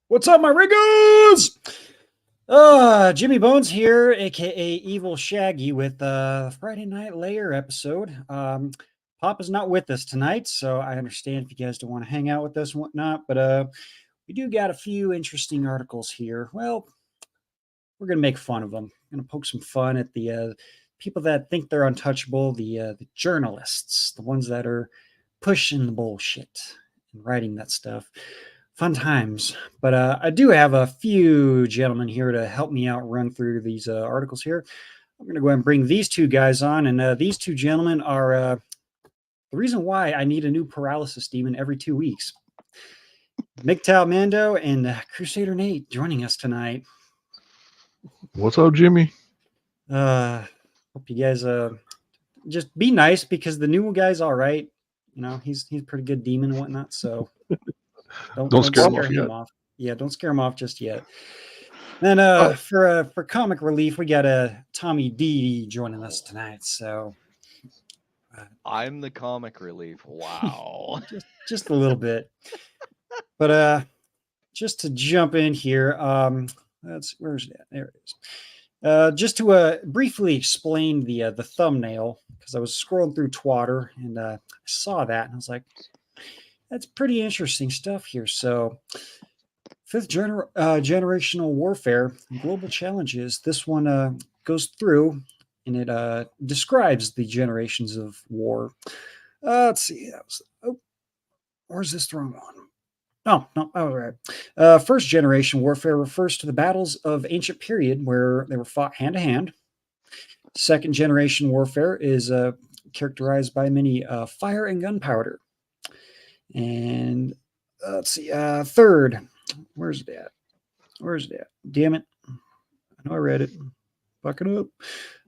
What's up, my riggers? Jimmy Bones here, aka Evil Shaggy, with Friday Night Layer episode. Pop is not with us tonight, so I understand if you guys don't want to hang out with us and whatnot, but we do got a few interesting articles here. Well, we're gonna make fun of them. Gonna poke some fun at the people that think they're untouchable, the journalists, the ones that are pushing the bullshit and writing that stuff. Fun times. But I do have a few gentlemen here to help me out run through these articles here. I'm going to go ahead and bring these two guys on. And these two gentlemen are the reason why I need a new paralysis demon every 2 weeks. MGTOW Mando and Crusader Nate joining us tonight. What's up, Jimmy? Hope you guys just be nice because the new guy's all right. You know, he's a pretty good demon and whatnot. So don't scare him off. Yeah, don't scare him off just yet. Then for comic relief, we got Tommy D joining us tonight. So I'm the comic relief. Wow. just a little bit. But just to jump in here, where's that? There it is. Just to briefly explain the thumbnail, because I was scrolling through Twitter and I saw that and I was like, that's pretty interesting stuff here. So, fifth generational warfare, global challenges. This one goes through and it describes the generations of war. Let's see. Where's this the wrong one? No. All right. First generation warfare refers to the battles of ancient period where they were fought hand to hand. Second generation warfare is characterized by many fire and gunpowder. And let's see. Third, where's that? Damn it! I know I read it. Fucking up.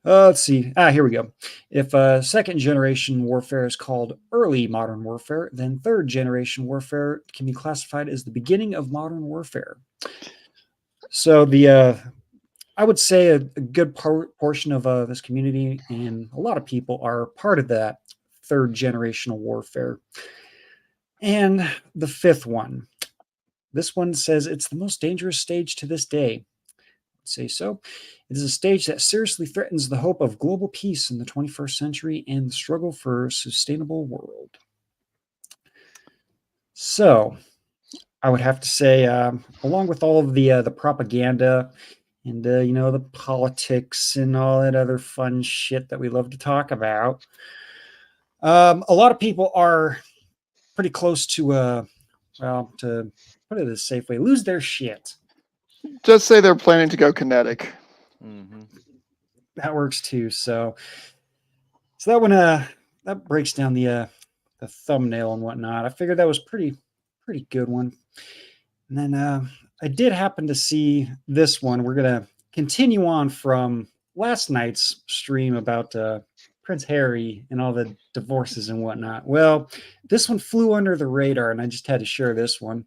Let's see. Here we go. If second generation warfare is called early modern warfare, then third generation warfare can be classified as the beginning of modern warfare. So I would say a good portion of this community and a lot of people are part of that third generational warfare. And the fifth one. This one says it's the most dangerous stage to this day. I'd say so. It is a stage that seriously threatens the hope of global peace in the 21st century and the struggle for a sustainable world. So, I would have to say, along with all of the propaganda and the politics and all that other fun shit that we love to talk about, a lot of people are pretty close to to put it a safe way, lose their shit. Just say they're planning to go kinetic. Mm-hmm. That works too. So that one that breaks down the thumbnail and whatnot. I figured that was pretty good one. And then I did happen to see this one. We're gonna continue on from last night's stream about Prince Harry and all the divorces and whatnot. Well, this one flew under the radar, and I just had to share this one.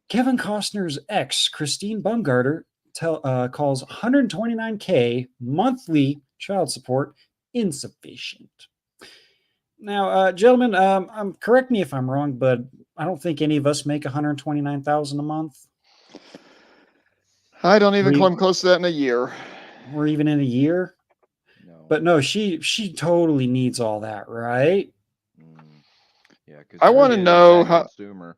Kevin Costner's ex, Christine Baumgartner, calls $129K monthly child support insufficient. Now, gentlemen, correct me if I'm wrong, but I don't think any of us make $129,000 a month. I don't even come close to that in a year. Or even in a year. No. But no, she totally needs all that, right? Yeah, because I want to know how. Consumer.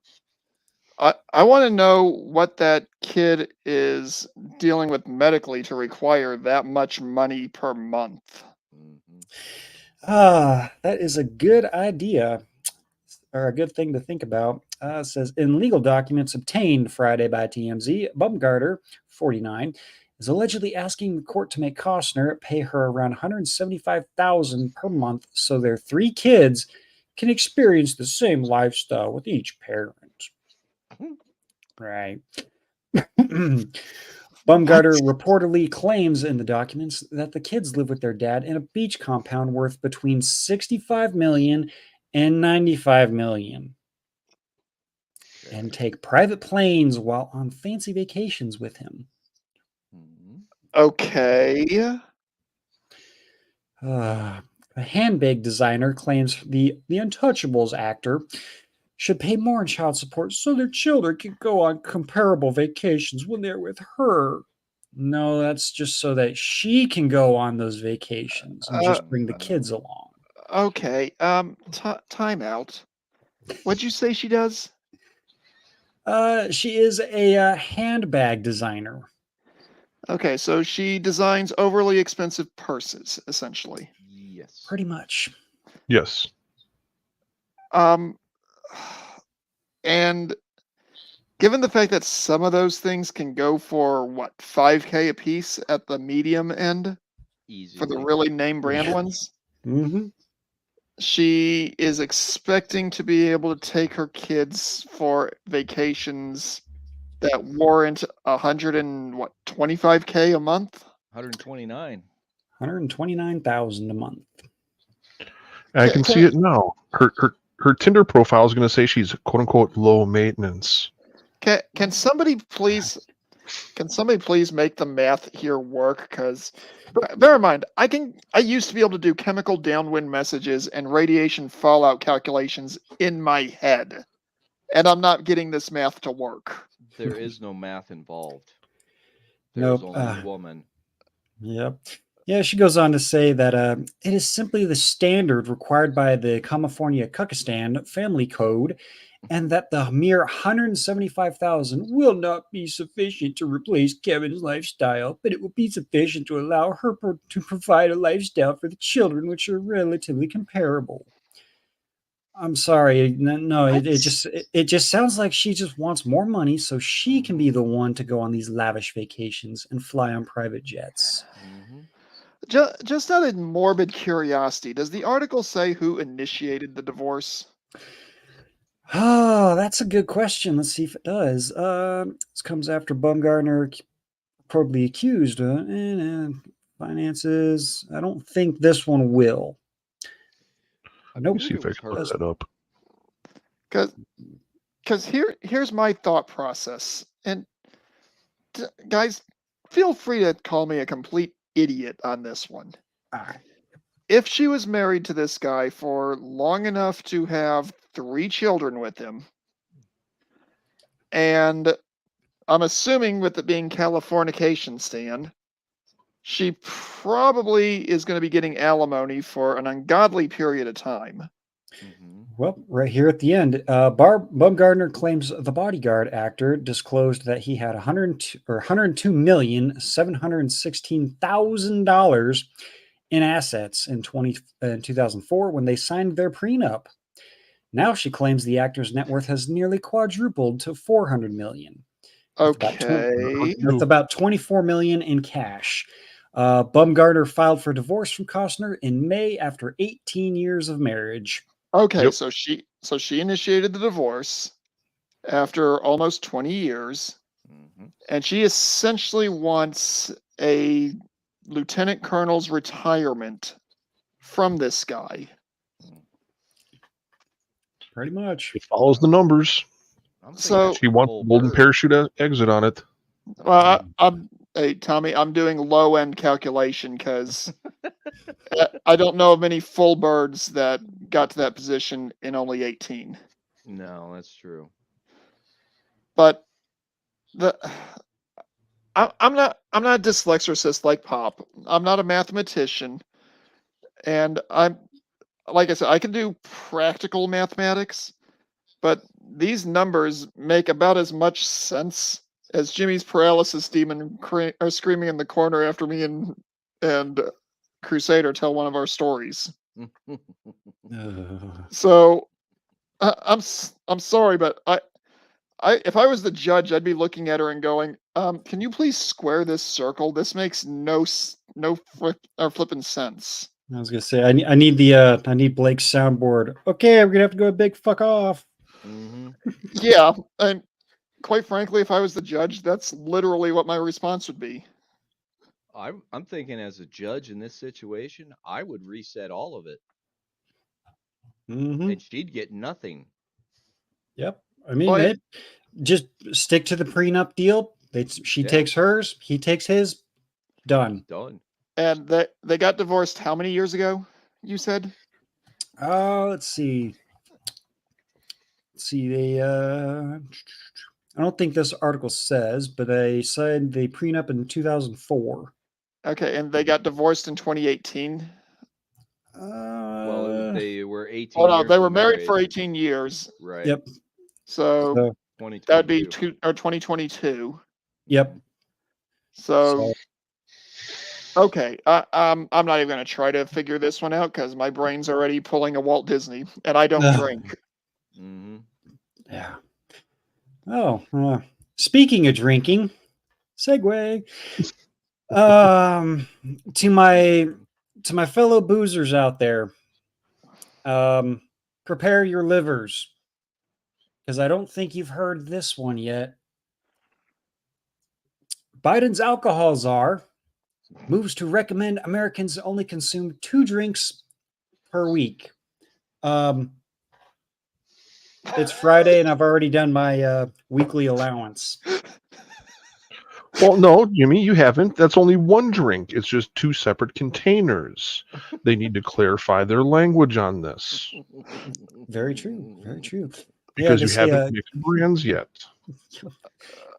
I want to know what that kid is dealing with medically to require that much money per month. Mm-hmm. That is a good idea, or a good thing to think about. It says, in legal documents obtained Friday by TMZ, Baumgartner, 49, is allegedly asking the court to make Costner pay her around $175,000 per month so their 3 kids can experience the same lifestyle with each parent. Right. Baumgartner reportedly claims in the documents that the kids live with their dad in a beach compound worth between $65 million and $95 million, and take private planes while on fancy vacations with him. Okay. A handbag designer claims the Untouchables actor should pay more in child support so their children can go on comparable vacations when they're with her. No, that's just so that she can go on those vacations and just bring the kids along. Okay. Time out. What'd you say she does? She is a handbag designer. Okay, so she designs overly expensive purses, essentially. Yes. Pretty much. Yes. Um, and given the fact that some of those things can go for what, $5K a piece at the medium end Easily. for the really name brand Yeah. ones, Mm-hmm. she is expecting to be able to take her kids for vacations that warrant 125K a month. 129. 129,000 a month. I can see it now. Her Tinder profile is going to say she's quote unquote low maintenance. Can somebody please make the math here work? Because bear in mind, I used to be able to do chemical downwind messages and radiation fallout calculations in my head, and I'm not getting this math to work. There is no math involved. There's Nope. only woman. Yep. Yeah, she goes on to say that it is simply the standard required by the California Kyrgyzstan Family Code, and that the mere 175,000 will not be sufficient to replace Kevin's lifestyle, but it will be sufficient to allow her to provide a lifestyle for the children, which are relatively comparable. I'm sorry, no, it just sounds like she just wants more money so she can be the one to go on these lavish vacations and fly on private jets. Mm-hmm. Just out of morbid curiosity, does the article say who initiated the divorce? Oh, that's a good question. Let's see if it does. This comes after Bumgarner probably accused finances. I don't think this one will. Let me see if I can look that up. Because here's my thought process, and guys, feel free to call me a complete idiot on this one. If she was married to this guy for long enough to have 3 children with him, and I'm assuming with it being Californication, Stan, she probably is going to be getting alimony for an ungodly period of time. Mm-hmm. Well, right here at the end, Bumgarner claims the Bodyguard actor disclosed that he had $102,716,000 in assets in 2004 when they signed their prenup. Now she claims the actor's net worth has nearly quadrupled to $400 million. Okay. That's about $24 million in cash. Bumgarner filed for divorce from Costner in May after 18 years of marriage. Okay, Yep. so she initiated the divorce after almost 20 years, Mm-hmm. and she essentially wants a lieutenant colonel's retirement from this guy. Pretty much. It follows the numbers. So She wants a golden parachute exit on it. well, hey Tommy, I'm doing low end calculation because I don't know of many full birds that got to that position in only 18. No, that's true. But I'm not a dyslexicist like Pop. I'm not a mathematician, and I'm like I said, I can do practical mathematics, but these numbers make about as much sense as Jimmy's paralysis demon are screaming in the corner after me and Crusader tell one of our stories. So I'm sorry, but if I was the judge, I'd be looking at her and going, can you please square this circle? This makes no flipping sense. I was gonna say I need Blake's soundboard. Okay, we're gonna have to go big fuck off. Mm-hmm. Yeah, and quite frankly, if I was the judge, that's literally what my response would be. I'm thinking as a judge in this situation, I would reset all of it, Mm-hmm. and she'd get nothing. Yep. I mean, just stick to the prenup deal. She takes hers, he takes his. Done. Done. And they got divorced how many years ago, you said? Let's see. let's see, they I don't think this article says, but they said they prenup in 2004. Okay, and they got divorced in 2018. Well, they were 18 Oh no, years they were of married for marriage. 18 years. Right. Yep. So So, that'd be 2022. 2022. yep. So So, okay, I'm not even gonna try to figure this one out because my brain's already pulling a Walt Disney, and I don't drink. Mm-hmm. yeah. Oh, speaking of drinking, segue. To my fellow boozers out there, prepare your livers, because I don't think you've heard this one yet. Biden's alcohol czar moves to recommend Americans only consume 2 drinks per week. It's Friday, and I've already done my weekly allowance. Well, no, Jimmy, you haven't. That's only one drink. It's just 2 separate containers. They need to clarify their language on this Very true. Very true. because they you say, haven't mixed brands yet.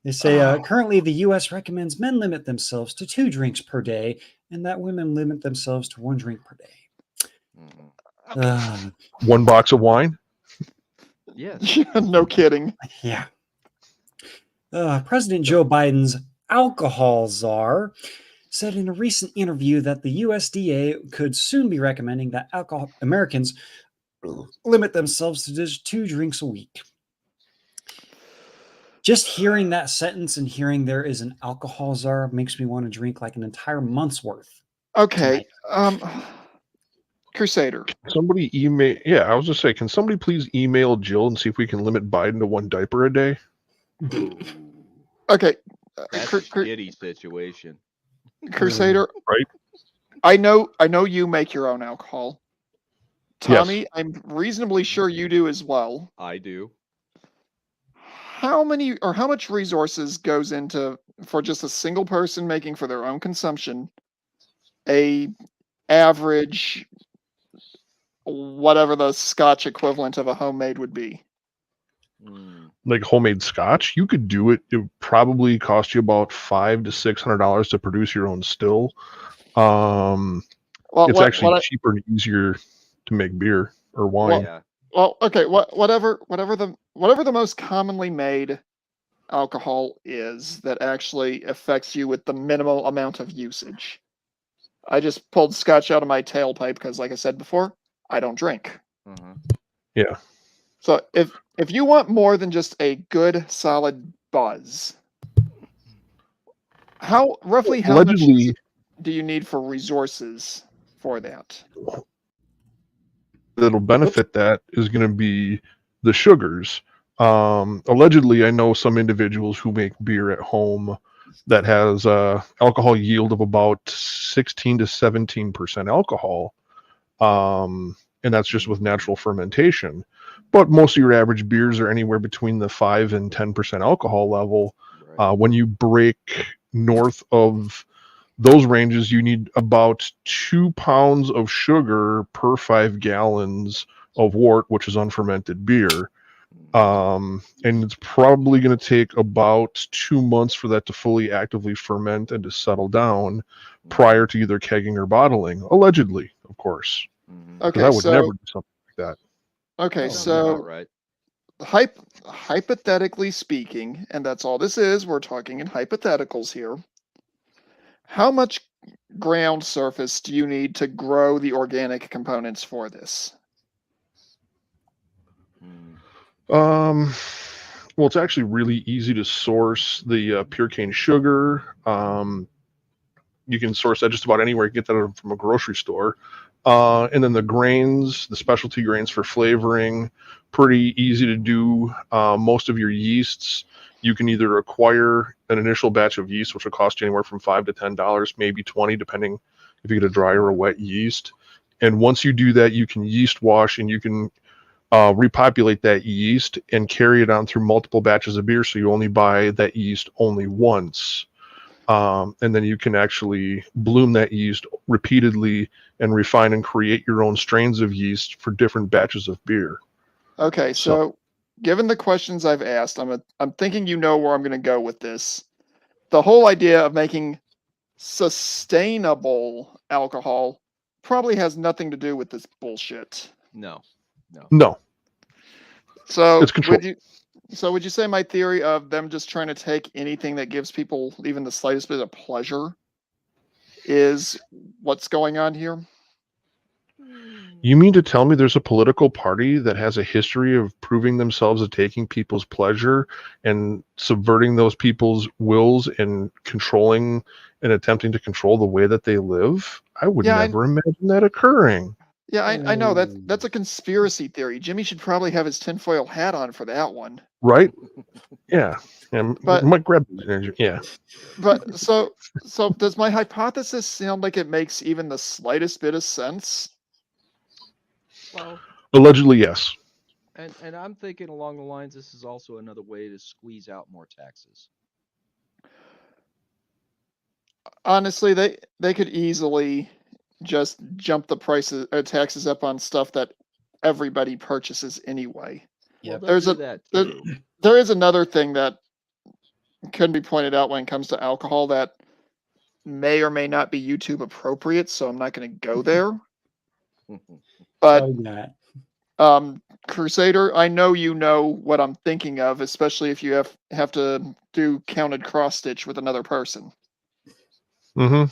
They say currently the U.S. recommends men limit themselves to 2 drinks per day, and that women limit themselves to 1 drink per day. Mm-hmm. 1 box of wine. Yes. No kidding. Yeah. President Joe Biden's alcohol czar said in a recent interview that the USDA could soon be recommending that Americans limit themselves to just 2 drinks a week. Just hearing that sentence and hearing there is an alcohol czar makes me want to drink like an entire month's worth. Okay, Crusader. Somebody email. Yeah, I was just saying, can somebody please email Jill and see if we can limit Biden to 1 diaper a day? Okay, That's a shitty situation. Crusader. Right. I know you make your own alcohol. Tommy, Yes. I'm reasonably sure you do as well. I do. How much resources goes into for just a single person making for their own consumption a average whatever the Scotch equivalent of a homemade would be? Like homemade scotch, you could do it. It would probably cost you about $500 to $600 to produce your own still. Well, It's actually cheaper and easier to make beer or wine. Yeah. Well, okay, whatever the most commonly made alcohol is that actually affects you with the minimal amount of usage. I just pulled Scotch out of my tailpipe because, like I said before, I don't drink. Uh-huh. Yeah. So if you want more than just a good solid buzz, roughly how much do you need for resources for that? That'll benefit that is going to be the sugars. Allegedly, I know some individuals who make beer at home that has alcohol yield of about 16 to 17% alcohol, and that's just with natural fermentation. But most of your average beers are anywhere between the 5 and 10% alcohol level. Right. When you break north of those ranges, you need about 2 pounds of sugar per 5 gallons of wort, which is unfermented beer. And it's probably going to take about 2 months for that to fully actively ferment and to settle down prior to either kegging or bottling, allegedly, of course. Okay, I would never do something like that. Okay, Sounds so about right. hypothetically speaking, and that's all this is, we're talking in hypotheticals here. How much ground surface do you need to grow the organic components for this? Well, it's actually really easy to source the pure cane sugar. You can source that just about anywhere. You can get that from a grocery store. And then the grains, the specialty grains for flavoring, pretty easy to do. Most of your yeasts, you can either acquire an initial batch of yeast, which will cost you anywhere from $5 to $10, maybe $20, depending if you get a dry or a wet yeast. And once you do that, you can yeast wash and you can repopulate that yeast and carry it on through multiple batches of beer. So you only buy that yeast only once. And then you can actually bloom that yeast repeatedly and refine and create your own strains of yeast for different batches of beer. Okay, so given the questions I've asked, I'm thinking you know where I'm going to go with this. The whole idea of making sustainable alcohol probably has nothing to do with this bullshit. No. No, So it's control. would you say my theory of them just trying to take anything that gives people even the slightest bit of pleasure is what's going on here? You mean to tell me there's a political party that has a history of proving themselves at taking people's pleasure and subverting those people's wills and controlling and attempting to control the way that they live? I would Yeah, never imagine that occurring. Yeah, I know that's a conspiracy theory. Jimmy should probably have his tinfoil hat on for that one. Right? Yeah. And But- might grab yeah. But so does my hypothesis sound like it makes even the slightest bit of sense? Well, Allegedly, yes. and I'm thinking along the lines, this is also another way to squeeze out more taxes. Honestly, they could easily just jump the prices taxes up on stuff that everybody purchases anyway. Yep. Well, There's they'll a- do that there- too. There is another thing that can be pointed out when it comes to alcohol that may or may not be YouTube appropriate, so I'm not going to go there. But Probably not. Crusader, I know you know what I'm thinking of, especially if you have to do counted cross stitch with another person. Mm-hmm.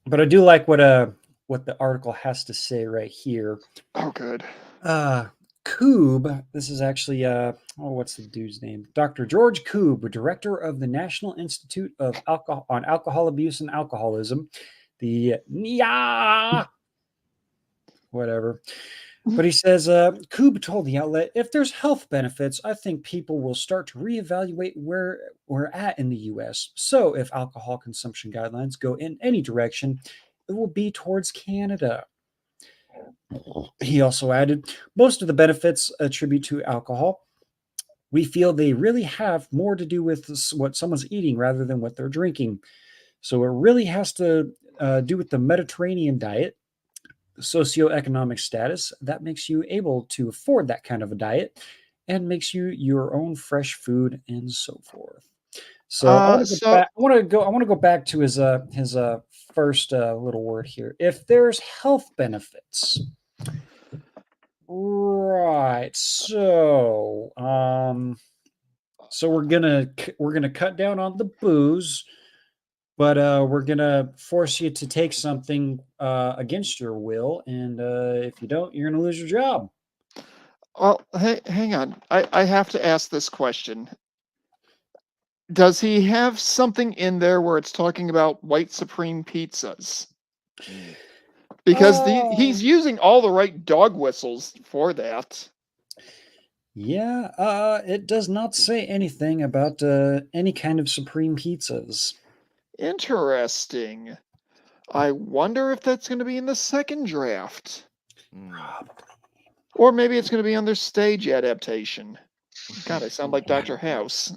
But I do like what the article has to say right here. Oh, good. Koob, this is actually what's the dude's name? Dr. George Koob, director of the National Institute of Alcohol Abuse and Alcoholism, the NIA, whatever. But he says, Koob told the outlet, if there's health benefits, I think people will start to reevaluate where we're at in the US. So if alcohol consumption guidelines go in any direction, it will be towards Canada. He also added, most of the benefits attribute to alcohol. We feel they really have more to do with what someone's eating rather than what they're drinking. So it really has to do with the Mediterranean diet, socioeconomic status that makes you able to afford that kind of a diet and makes you your own fresh food and so forth. So I want to go back to his first little word here. If there's health benefits, right? So we're gonna cut down on the booze, but we're gonna force you to take something against your will, and if you don't, you're gonna lose your job. Well, hey, hang on. I have to ask this question. Does he have something in there where it's talking about white supreme pizzas? Because he's using all the right dog whistles for that. Yeah, it does not say anything about any kind of supreme pizzas. Interesting. I wonder if that's going to be in the second draft. Or maybe it's going to be on their stage adaptation. God, I sound like Dr. House.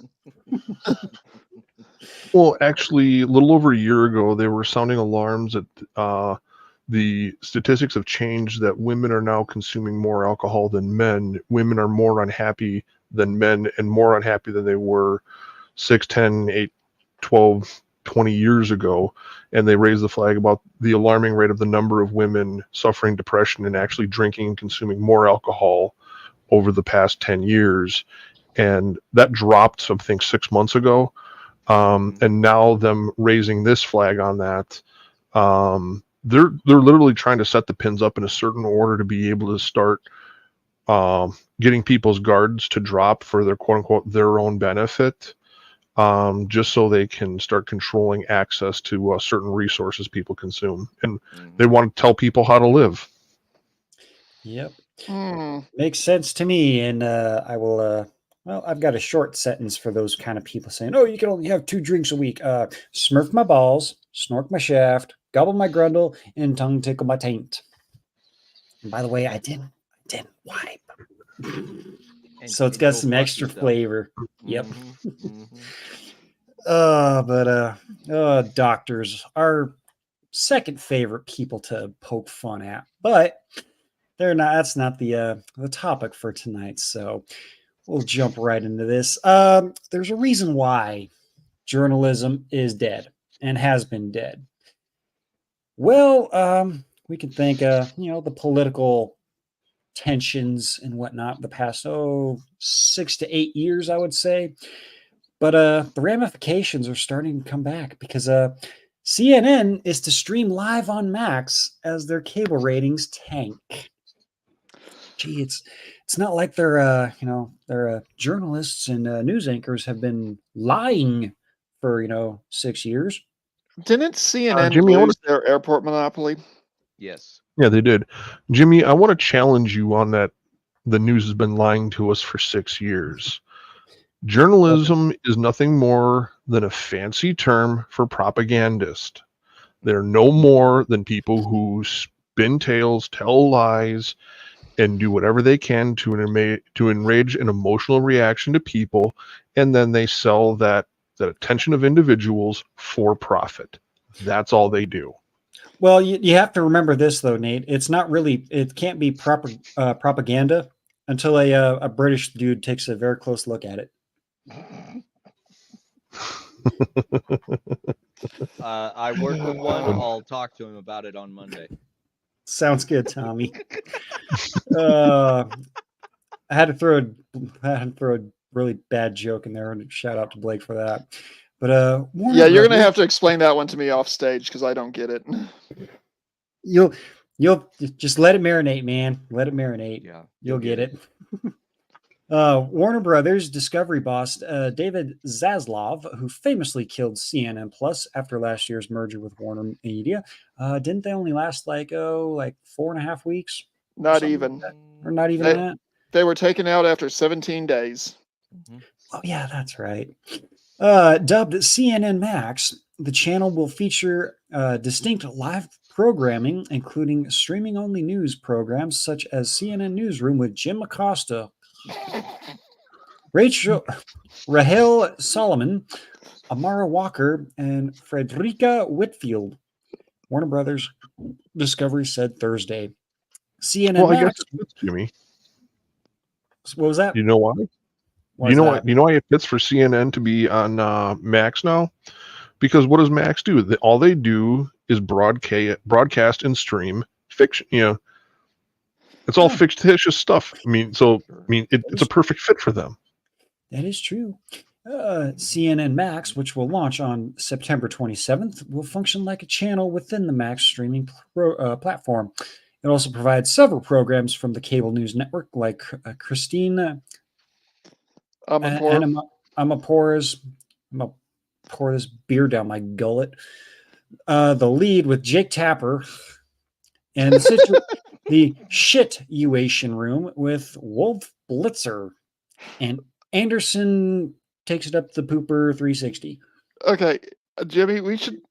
Well, actually, a little over a year ago, they were sounding alarms that the statistics have changed, that women are now consuming more alcohol than men. Women are more unhappy than men and more unhappy than they were 6, 10, 8, 12, 20 years ago. And they raised the flag about the alarming rate of the number of women suffering depression and actually drinking and consuming more alcohol over the past 10 years. And that dropped, I think, 6 months ago. And now them raising this flag on that, they're literally trying to set the pins up in a certain order to be able to start getting people's guards to drop for their quote unquote their own benefit, just so they can start controlling access to certain resources people consume, and they want to tell people how to live. Yep, makes sense to me, and I will. Well, I've got a short sentence for those kind of people saying, "Oh, you can only have 2 drinks a week." Smurf my balls, snork my shaft, gobble my grundle, and tongue tickle my taint. And by the way, I didn't wipe. So it's got some extra flavor. Yep. Doctors are second favorite people to poke fun at. But they're not. That's not the topic for tonight. So we'll jump right into this. There's a reason why journalism is dead and has been dead. Well, we can thank the political tensions and whatnot the past 6 to 8 years, I would say. But the ramifications are starting to come back because CNN is to stream live on Max as their cable ratings tank. Gee, it's not like their journalists and news anchors have been lying for 6 years. Didn't CNN Jimmy, I wanna- lose their airport monopoly? Yes. Yeah, they did. Jimmy, I want to challenge you on that. The news has been lying to us for 6 years. Journalism is nothing more than a fancy term for propagandist. They're no more than people who spin tales, tell lies, and do whatever they can to enrage an emotional reaction to people, and then they sell that attention of individuals for profit. That's all they do. Well, you have to remember this, though, Nate. It's not really, it can't be proper propaganda until a British dude takes a very close look at it. I work with one. I'll talk to him about it on Monday. Sounds good, Tommy. I had to throw a really bad joke in there, and shout out to Blake for that. But Warner Yeah, you're gonna Brothers- have to explain that one to me off stage because I don't get it. You'll just let it marinate, man. Let it marinate. Yeah. You'll get it. Warner Brothers Discovery boss David Zaslav, who famously killed CNN Plus after last year's merger with Warner Media, didn't they only last like 4.5 weeks? Not Something even. Or not even They- that? They were taken out after 17 days. Mhm. Oh, yeah, that's right. Dubbed CNN Max, the channel will feature distinct live programming, including streaming-only news programs such as CNN Newsroom with Jim Acosta, Rahel Solomon, Amara Walker, and Frederica Whitfield. Warner Brothers Discovery said Thursday. CNN Well, I guess Max. it fits, Jimmy. What was that? You know why? Why You is know that? what? You know why it fits for CNN to be on Max now? Because what does Max do? All they do is broadcast and stream fiction. It's all Yeah. fictitious stuff. It's a perfect fit for them. That is true. CNN Max, which will launch on September 27th, will function like a channel within the Max streaming platform. It also provides several programs from the cable news network, like Christine Amapora's. I'm gonna pour this beer down my gullet. The Lead with Jake Tapper, and the Situation Room with Wolf Blitzer, and Anderson takes it up the pooper 360. Okay, Jimmy, we should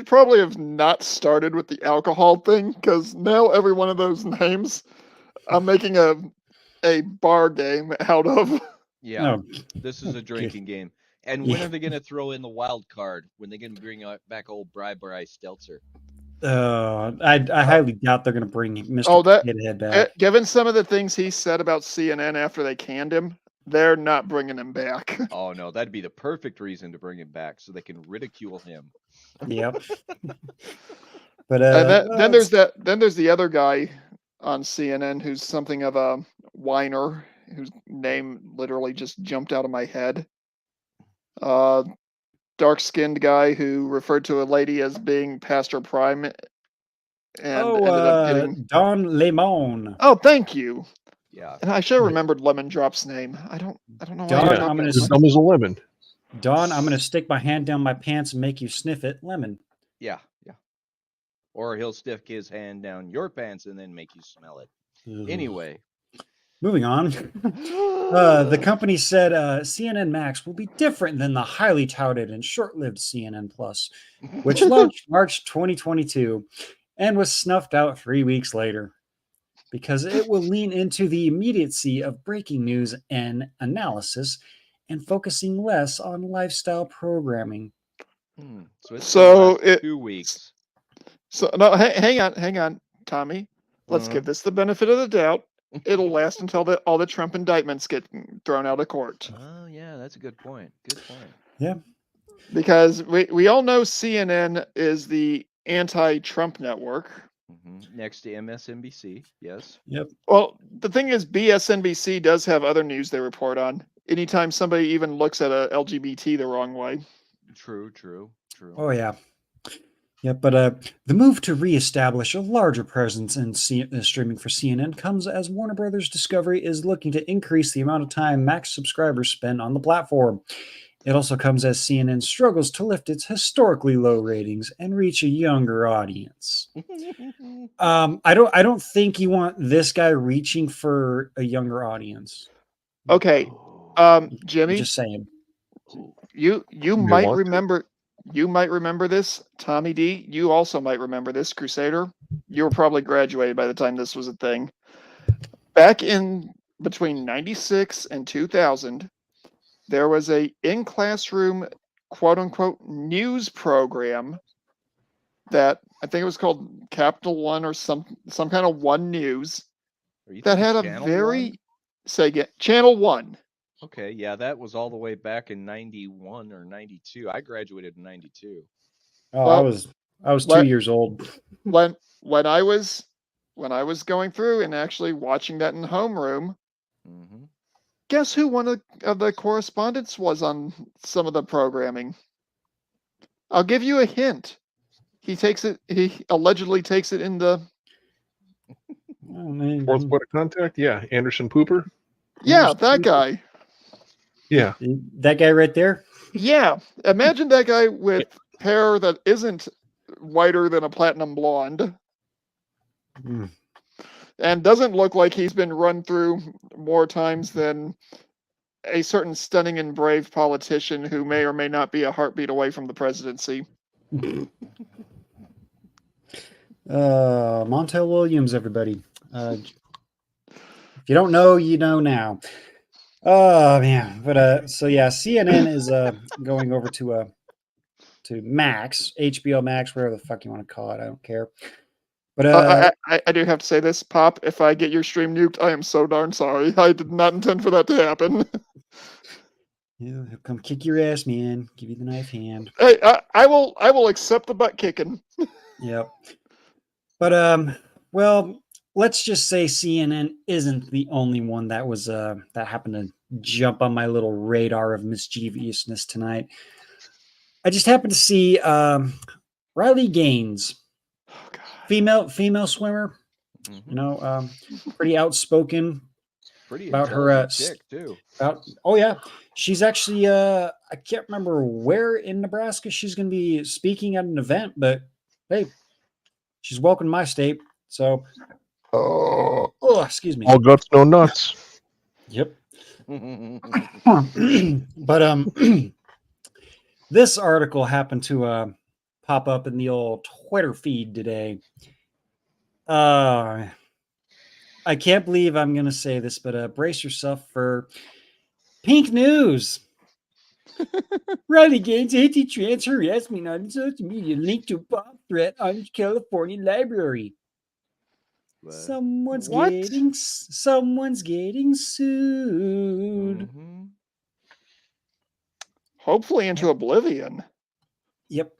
probably have not started with the alcohol thing because now every one of those names I'm making a bar game out of. Yeah. Oh, This is a drinking game. And when are they going to throw in the wild card? When they going to bring back old Bryce Stelzer? I highly doubt they're going to bring Mr. Oh, that- Head back. Given some of the things he said about CNN after they canned him, they're not bringing him back. Oh no, that'd be the perfect reason to bring him back so they can ridicule him. Yep. But And then there's the other guy on CNN who's something of a whiner, whose name literally just jumped out of my head. Dark-skinned guy who referred to a lady as being past her prime, and ended up getting. Don Lemon. Oh, thank you. Yeah. And I should have remembered Lemon Drop's name. I don't know why. Don, I I'm don't gonna know. As dumb as a lemon. Don, I'm going to stick my hand down my pants and make you sniff it. Lemon. Yeah. Or he'll stick his hand down your pants and then make you smell it. Anyway. Moving on. The company said CNN Max will be different than the highly touted and short-lived CNN Plus, which launched March 2022 and was snuffed out 3 weeks later, because it will lean into the immediacy of breaking news and analysis and focusing less on lifestyle programming. So it's So gonna last 2 weeks. So no, hang on, Tommy. Let's give this the benefit of the doubt. It'll last until all the Trump indictments get thrown out of court. Oh, yeah, that's a good point. Good point. Yeah. Because we all know CNN is the anti-Trump network. Next to MSNBC, yes. Yep. Well, the thing is, BSNBC does have other news they report on. Anytime somebody even looks at a LGBT the wrong way. True. Oh yeah. Yeah, but the move to reestablish a larger presence in streaming for CNN comes as Warner Brothers Discovery is looking to increase the amount of time Max subscribers spend on the platform. It also comes as CNN struggles to lift its historically low ratings and reach a younger audience. I don't think you want this guy reaching for a younger audience. Okay, Jimmy, Just saying. you might remember this. Tommy D, you also might remember this. Crusader, you were probably graduated by the time this was a thing. Back in between 96 and 2000, there was a in-classroom quote-unquote news program that I think it was called Capital One or some kind of One News that had a very Channel One. Okay, yeah, that was all the way back in 91 or 92. I graduated in 92. Oh, Well, I was 2 years old. When I was going through and actually watching that in the homeroom, guess who one of the correspondents was on some of the programming? I'll give you a hint. He allegedly takes it in the Fourth point of contact. Yeah, Anderson Pooper. Yeah, that guy. Yeah, that guy right there. Yeah, imagine that guy with hair that isn't whiter than a platinum blonde. And doesn't look like he's been run through more times than a certain stunning and brave politician who may or may not be a heartbeat away from the presidency. Montel Williams, everybody. If you don't know, you know now. Oh man, but so yeah, CNN is going over to Max, HBO Max, whatever the fuck you want to call it. I don't care. But I do have to say this, Pop. If I get your stream nuked, I am so darn sorry. I did not intend for that to happen. Yeah, he'll come kick your ass, man. Give you the knife hand. Hey, I will accept the butt kicking. Yep. But well, let's just say CNN isn't the only one that was that happened to jump on my little radar of mischievousness tonight. I just happened to see Riley Gaines, female swimmer. You know, pretty outspoken. Pretty about her chick too. Oh yeah, she's actually I can't remember where in Nebraska she's going to be speaking at an event, but hey, she's welcome to my state. So, excuse me. All guts, no nuts. Yep. But this article happened to pop up in the old Twitter feed today. I can't believe I'm going to say this, but brace yourself for pink news. Riley Gaines anti-trans harassment on social media linked to bomb threat on California library. Someone's getting sued. Hopefully into oblivion. Yep.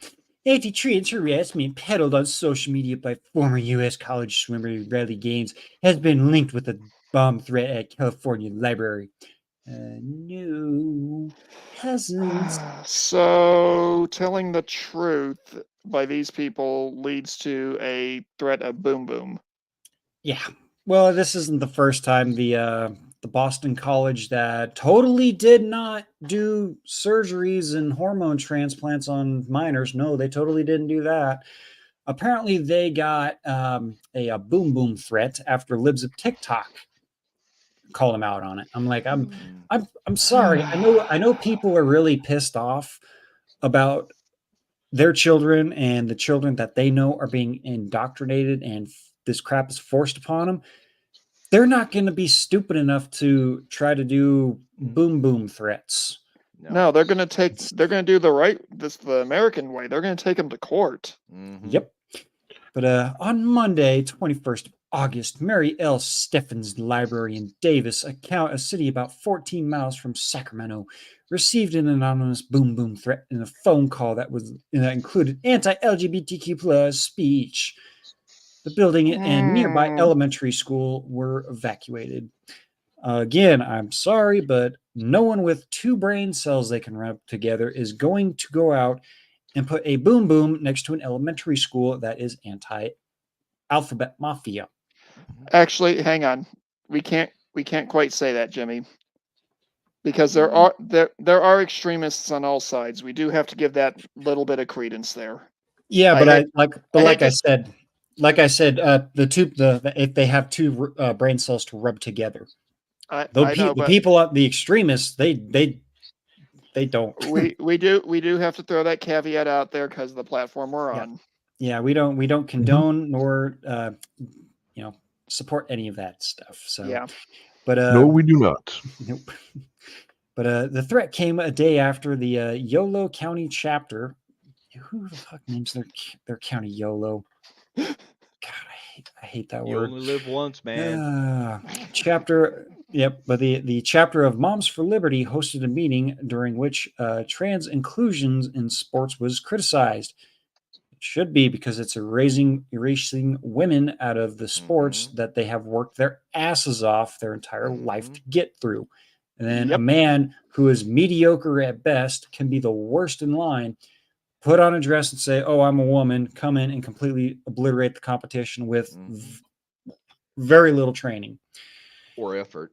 Anti-trans harassment peddled on social media by former U.S. college swimmer Riley Gaines has been linked with a bomb threat at California library. No, hasn't. So, telling the truth by these people leads to a threat of boom boom. Yeah. Well, this isn't the first time the Boston college that totally did not do surgeries and hormone transplants on minors. No, they totally didn't do that. Apparently, they got a boom boom threat after libs of TikTok called them out on it. I'm like, I'm sorry. I know people are really pissed off about their children and the children that they know are being indoctrinated and this crap is forced upon them. They're not going to be stupid enough to try to do boom boom threats. No, they're going to do the American way. They're going to take them to court. Yep. But on Monday, 21st of August, Mary L. Steffens Library in Davis, a city about 14 miles from Sacramento, received an anonymous boom boom threat in a phone call that included anti-LGBTQ plus speech. The building and nearby elementary school were evacuated. Again, I'm sorry, but no one with two brain cells they can rub together is going to go out and put a boom boom next to an elementary school that is anti-alphabet mafia. Actually, hang on. We can't quite say that, Jimmy. Because there are extremists on all sides. We do have to give that little bit of credence there. Yeah, but like I said, if they have two brain cells to rub together, the people, the extremists, they don't. we do have to throw that caveat out there because of the platform we're on. Yeah, we don't condone nor support any of that stuff. So yeah, but no, we do not. Nope. But the threat came a day after the Yolo County chapter. Who the fuck names their county Yolo? God, I hate that You word. only live once, man. Chapter. Yep, but the chapter of Moms for Liberty hosted a meeting during which trans inclusions in sports was criticized. It should be, because it's erasing women out of the sports that they have worked their asses off their entire life to get through. And then a man who is mediocre at best can be the worst in line, put on a dress and say, "Oh, I'm a woman," come in and completely obliterate the competition with very little training or effort.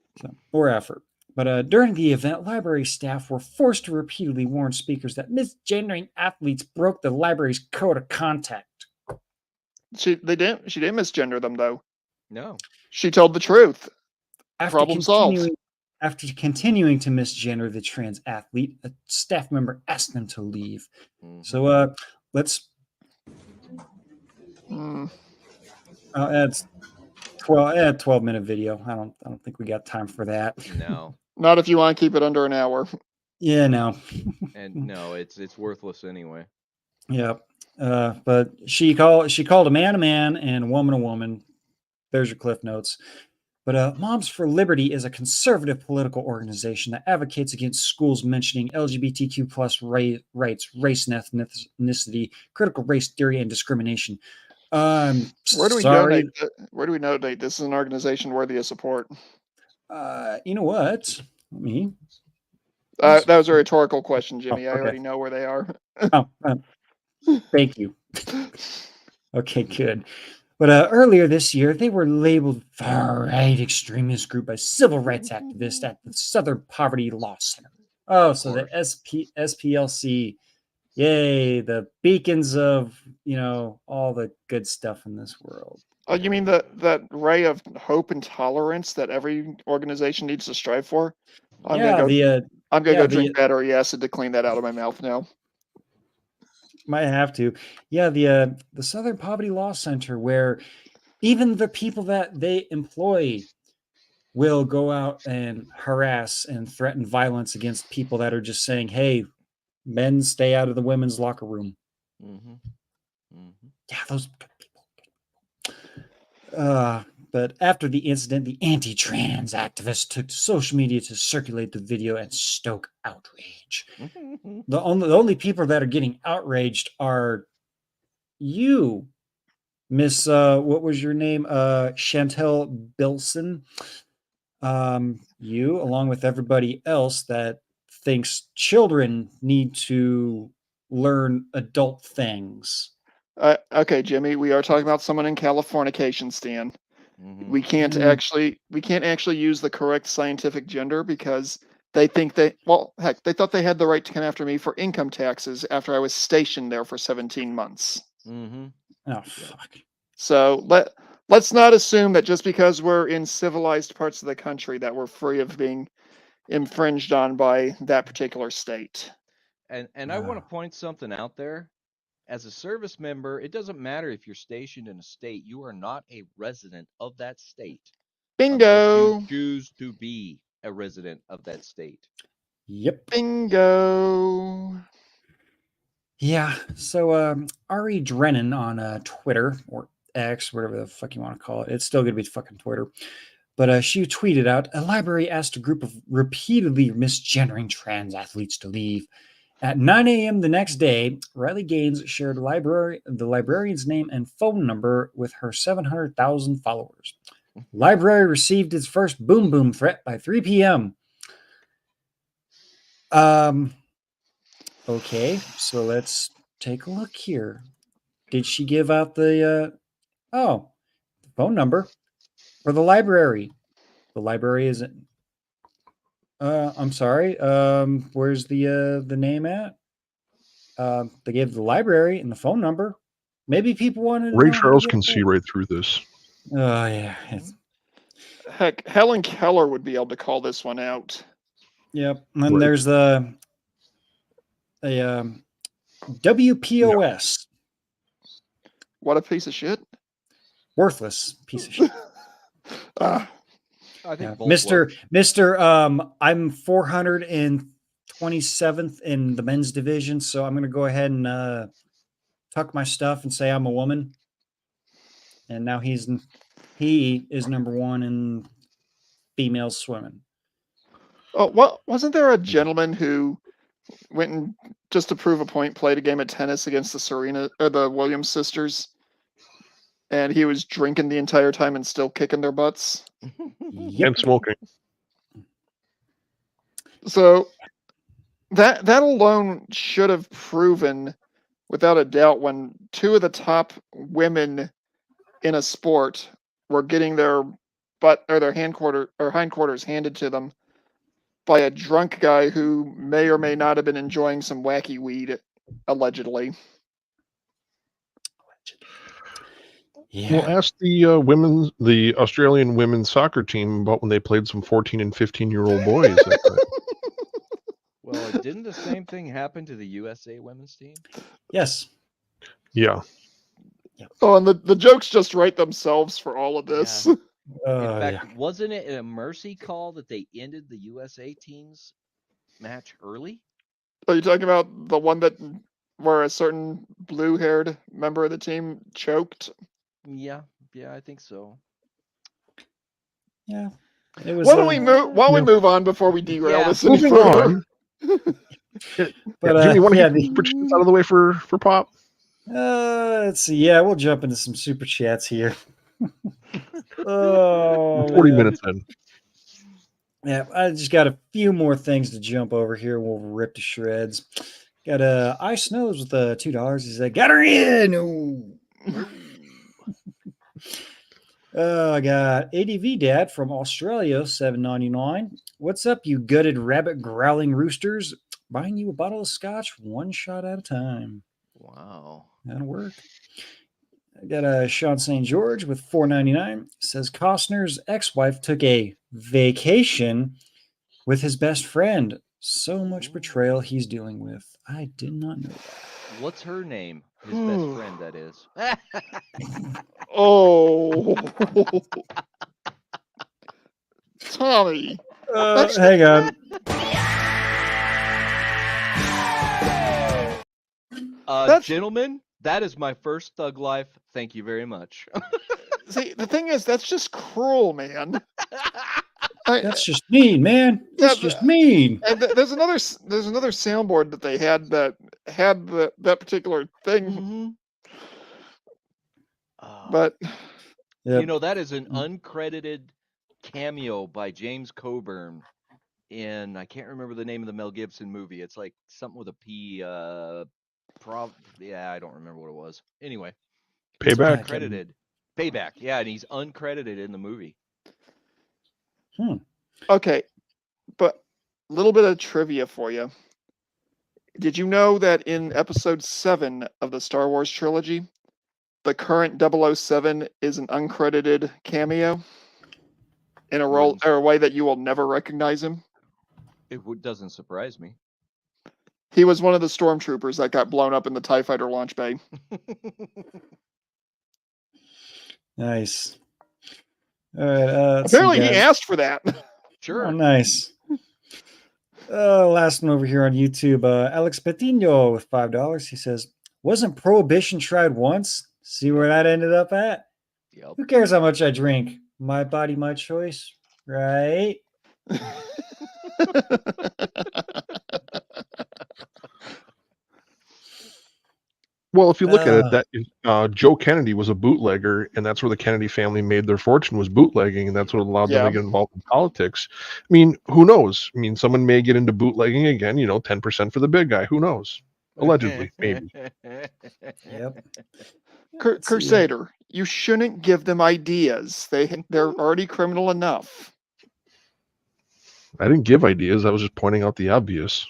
But during the event, library staff were forced to repeatedly warn speakers that misgendering athletes broke the library's code of conduct. She didn't misgender them, though. No. She told the truth. Problem solved. After continuing to misgender the trans athlete, a staff member asked them to leave. So let's it's 12-minute video. I don't think we got time for that. No. Not if you want to keep it under an hour. Yeah, no. And no, it's worthless anyway. Yep. But she called a man and a woman. There's your Cliff Notes. But Moms for Liberty is a conservative political organization that advocates against schools mentioning LGBTQ plus rights, race and ethnicity, critical race theory, and discrimination. Where do we donate? This is an organization worthy of support. You know what? That was a rhetorical question, Jimmy. I already know where they are. Thank you. Okay, good. But earlier this year, they were labeled far-right extremist group by civil rights activists at the Southern Poverty Law Center. Oh, so the SPLC, yay, the beacons of, all the good stuff in this world. Oh, you mean that ray of hope and tolerance that every organization needs to strive for? I'm gonna go drink battery acid to clean that out of my mouth now. Might have to. Yeah, the Southern Poverty Law Center, where even the people that they employ will go out and harass and threaten violence against people that are just saying, "Hey, men, stay out of the women's locker room." Yeah, those good people. But after the incident, the anti-trans activists took to social media to circulate the video and stoke outrage. The only people that are getting outraged are you, Miss, what was your name? Chantel Bilson. You, along with everybody else that thinks children need to learn adult things. Okay, Jimmy, we are talking about someone in Californication, Stan. We can't actually use the correct scientific gender because they think they thought they had the right to come after me for income taxes after I was stationed there for 17 months. Oh, fuck. So let's not assume that just because we're in civilized parts of the country that we're free of being infringed on by that particular state. And I want to point something out there. As a service member, it doesn't matter if you're stationed in a state. You are not a resident of that state. Bingo. You choose to be a resident of that state. Yep. Bingo. Yeah. So Ari Drennan on Twitter, or X, whatever the fuck you want to call it. It's still going to be fucking Twitter. But she tweeted out, a library asked a group of repeatedly misgendering trans athletes to leave. At 9 a.m. the next day, Riley Gaines shared the librarian's name and phone number with her 700,000 followers. Library received its first boom boom threat by 3 p.m. Okay, so let's take a look here. Did she give out the phone number for the library? The library isn't. I'm sorry. Where's the name at? They gave the library and the phone number. Maybe people wanted to Ray know how to Charles get can there. see right through this. Oh yeah. Heck, Helen Keller would be able to call this one out. Yep. And then Right. there's a WPOS. What a piece of shit. Worthless piece of shit. Ah, I think Yeah. both Mr. work. I'm 427th in the men's division, so I'm gonna go ahead and tuck my stuff and say I'm a woman. And now he is number one in female swimming. oh, what wasn't there a gentleman who went and just to prove a point played a game of tennis against the Williams sisters, and he was drinking the entire time and still kicking their butts? Yep. And smoking. So that alone should have proven, without a doubt, when two of the top women in a sport were getting their butt or their hindquarters handed to them by a drunk guy who may or may not have been enjoying some wacky weed, allegedly. Yeah. Well, ask the Australian women's soccer team about when they played some 14 and 15-year-old boys. Well, didn't the same thing happen to the USA women's team? Yes. Yeah. Oh, and the jokes just write themselves for all of this. In Oh, fact, yeah. wasn't it a mercy call that they ended the USA team's match early? Are you talking about the one where a certain blue-haired member of the team choked? Yeah, I think so. Yeah. It was. Why don't we move on before we derail Yeah. this any Moving further? on. But, Jimmy, want to yeah, get the super chats out of the way for Pop? Let's see. Yeah, we'll jump into some super chats here. Oh, 40 man. minutes in. Yeah, I just got a few more things to jump over here. We'll rip to shreds. Got Ice Snows with $2. He said, "Got her in." Ooh. I got ADV Dad from Australia, $7.99. What's up, you gutted rabbit growling roosters? Buying you a bottle of scotch, one shot at a time. Wow. That'll work. I got Sean St. George with $4.99. Says Costner's ex-wife took a vacation with his best friend. So much betrayal he's dealing with. I did not know that. What's her name? His best friend, that is. Oh, Tommy. Hang on. Gentlemen, that is my first Thug Life. Thank you very much. See, the thing is, that's just cruel, man. That's just mean, man. That's just mean. And there's another soundboard that they had that had that particular thing. But you know, that is an uncredited cameo by James Coburn in, I can't remember the name of the Mel Gibson movie. It's like something with a P. Yeah, I don't remember what it was. Anyway, Payback. Uncredited. Payback. Yeah, and he's uncredited in the movie. okay, but a little bit of trivia for you. Did you know that in episode 7 of the Star Wars trilogy, the current 007 is an uncredited cameo in a role or a way that you will never recognize him? Doesn't surprise me. He was one of the stormtroopers that got blown up in the TIE Fighter launch bay. Nice. All right. Apparently he asked for that. Sure. Oh, nice. Last one over here on YouTube. Alex Patino with $5. He says, wasn't prohibition tried once? See where that ended up at? Yep. Who cares how much I drink? My body, my choice, right? Well, if you look at it, that Joe Kennedy was a bootlegger, and that's where the Kennedy family made their fortune, was bootlegging, and that's what allowed them to get involved in politics. I mean, who knows? I mean, someone may get into bootlegging again. 10% for the big guy. Who knows? Allegedly, maybe. Yep. Crusader, you shouldn't give them ideas. They're already criminal enough. I didn't give ideas. I was just pointing out the obvious.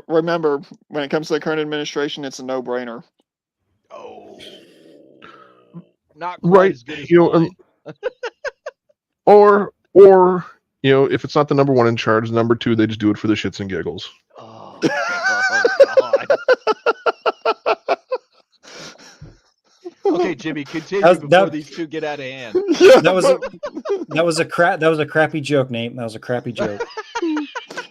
Remember, when it comes to the current administration, it's a no-brainer. Oh, not quite as good as mine. Or if it's not the number one in charge, number two, they just do it for the shits and giggles. Oh God. Okay, Jimmy, continue before these two get out of hand. Yeah, that was a crappy joke, Nate. That was a crappy joke.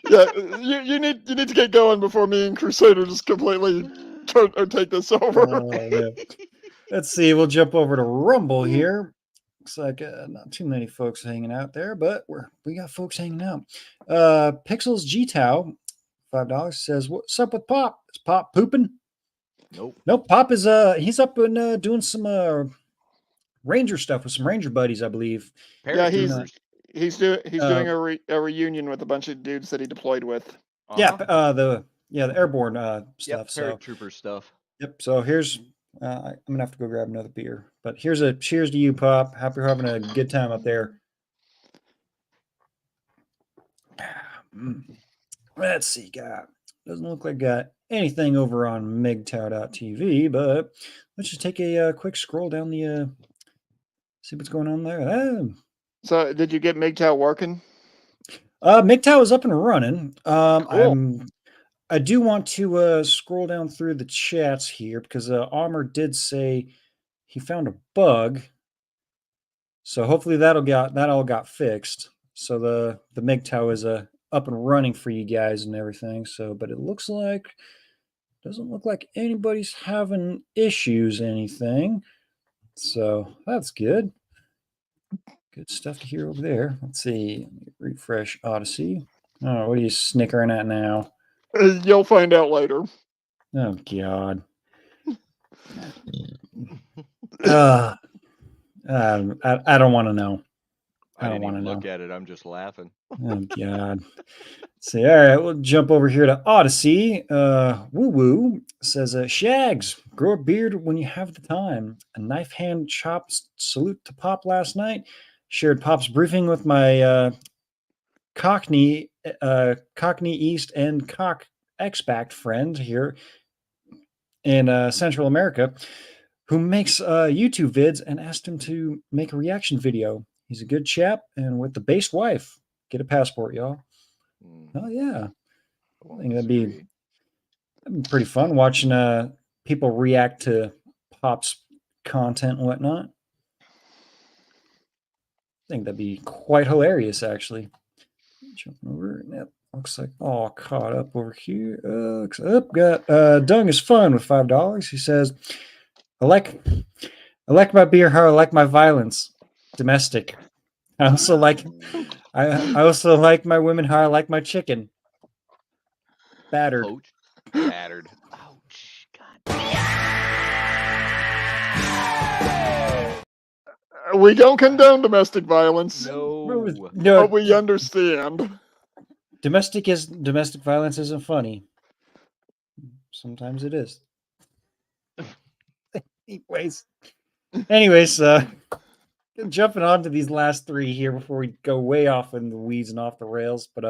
Yeah, you need to get going before me and Crusader just completely take this over. Yeah. Let's see. We'll jump over to Rumble here. Looks like not too many folks hanging out there, but we got folks hanging out. Pixels G-Tow, $5 says, "What's up with Pop? Is Pop pooping?" Nope. Pop is he's up and doing some Ranger stuff with some Ranger buddies, I believe. Yeah, he's doing a reunion with a bunch of dudes that he deployed with. Yeah, the airborne stuff. Paratrooper stuff. Yep. So here's I'm gonna have to go grab another beer, but here's a cheers to you, Pop. Hope you're having a good time up there. Let's see, doesn't look like got anything over on MGTOW.tv, but let's just take a quick scroll down the see what's going on there. So did you get MGTOW working? MGTOW is up and running. Cool. I do want to scroll down through the chats here because Armor did say he found a bug. So hopefully that all got fixed. So the MGTOW is up and running for you guys and everything. So, but it doesn't look like anybody's having issues, anything. So that's good. Good stuff to hear over there. Let's see. Let me refresh Odyssey. Oh, what are you snickering at now? You'll find out later. Oh God. I don't want to know. I don't want to look at it. I'm just laughing. Oh God. See, all right, we'll jump over here to Odyssey. Woo Woo says, Shags, grow a beard when you have the time. A knife hand chops salute to Pop last night. Shared Pop's briefing with my Cockney East and Cock expat friend here in Central America, who makes YouTube vids, and asked him to make a reaction video. He's a good chap, and with the based wife, get a passport, y'all. Oh yeah, I think that'd be pretty fun watching people react to Pop's content and whatnot. I think that'd be quite hilarious, actually. Jumping over, yep, looks like all caught up over here. Got Dung is fun with $5. He says, I like my beer how I like my violence, domestic. I also like my women how I like my chicken, battered. Poached, battered. Ouch! God. We don't condone domestic violence. No, but we understand. Domestic violence isn't funny. Sometimes it is. Anyways, jumping on to these last three here before we go way off in the weeds and off the rails. But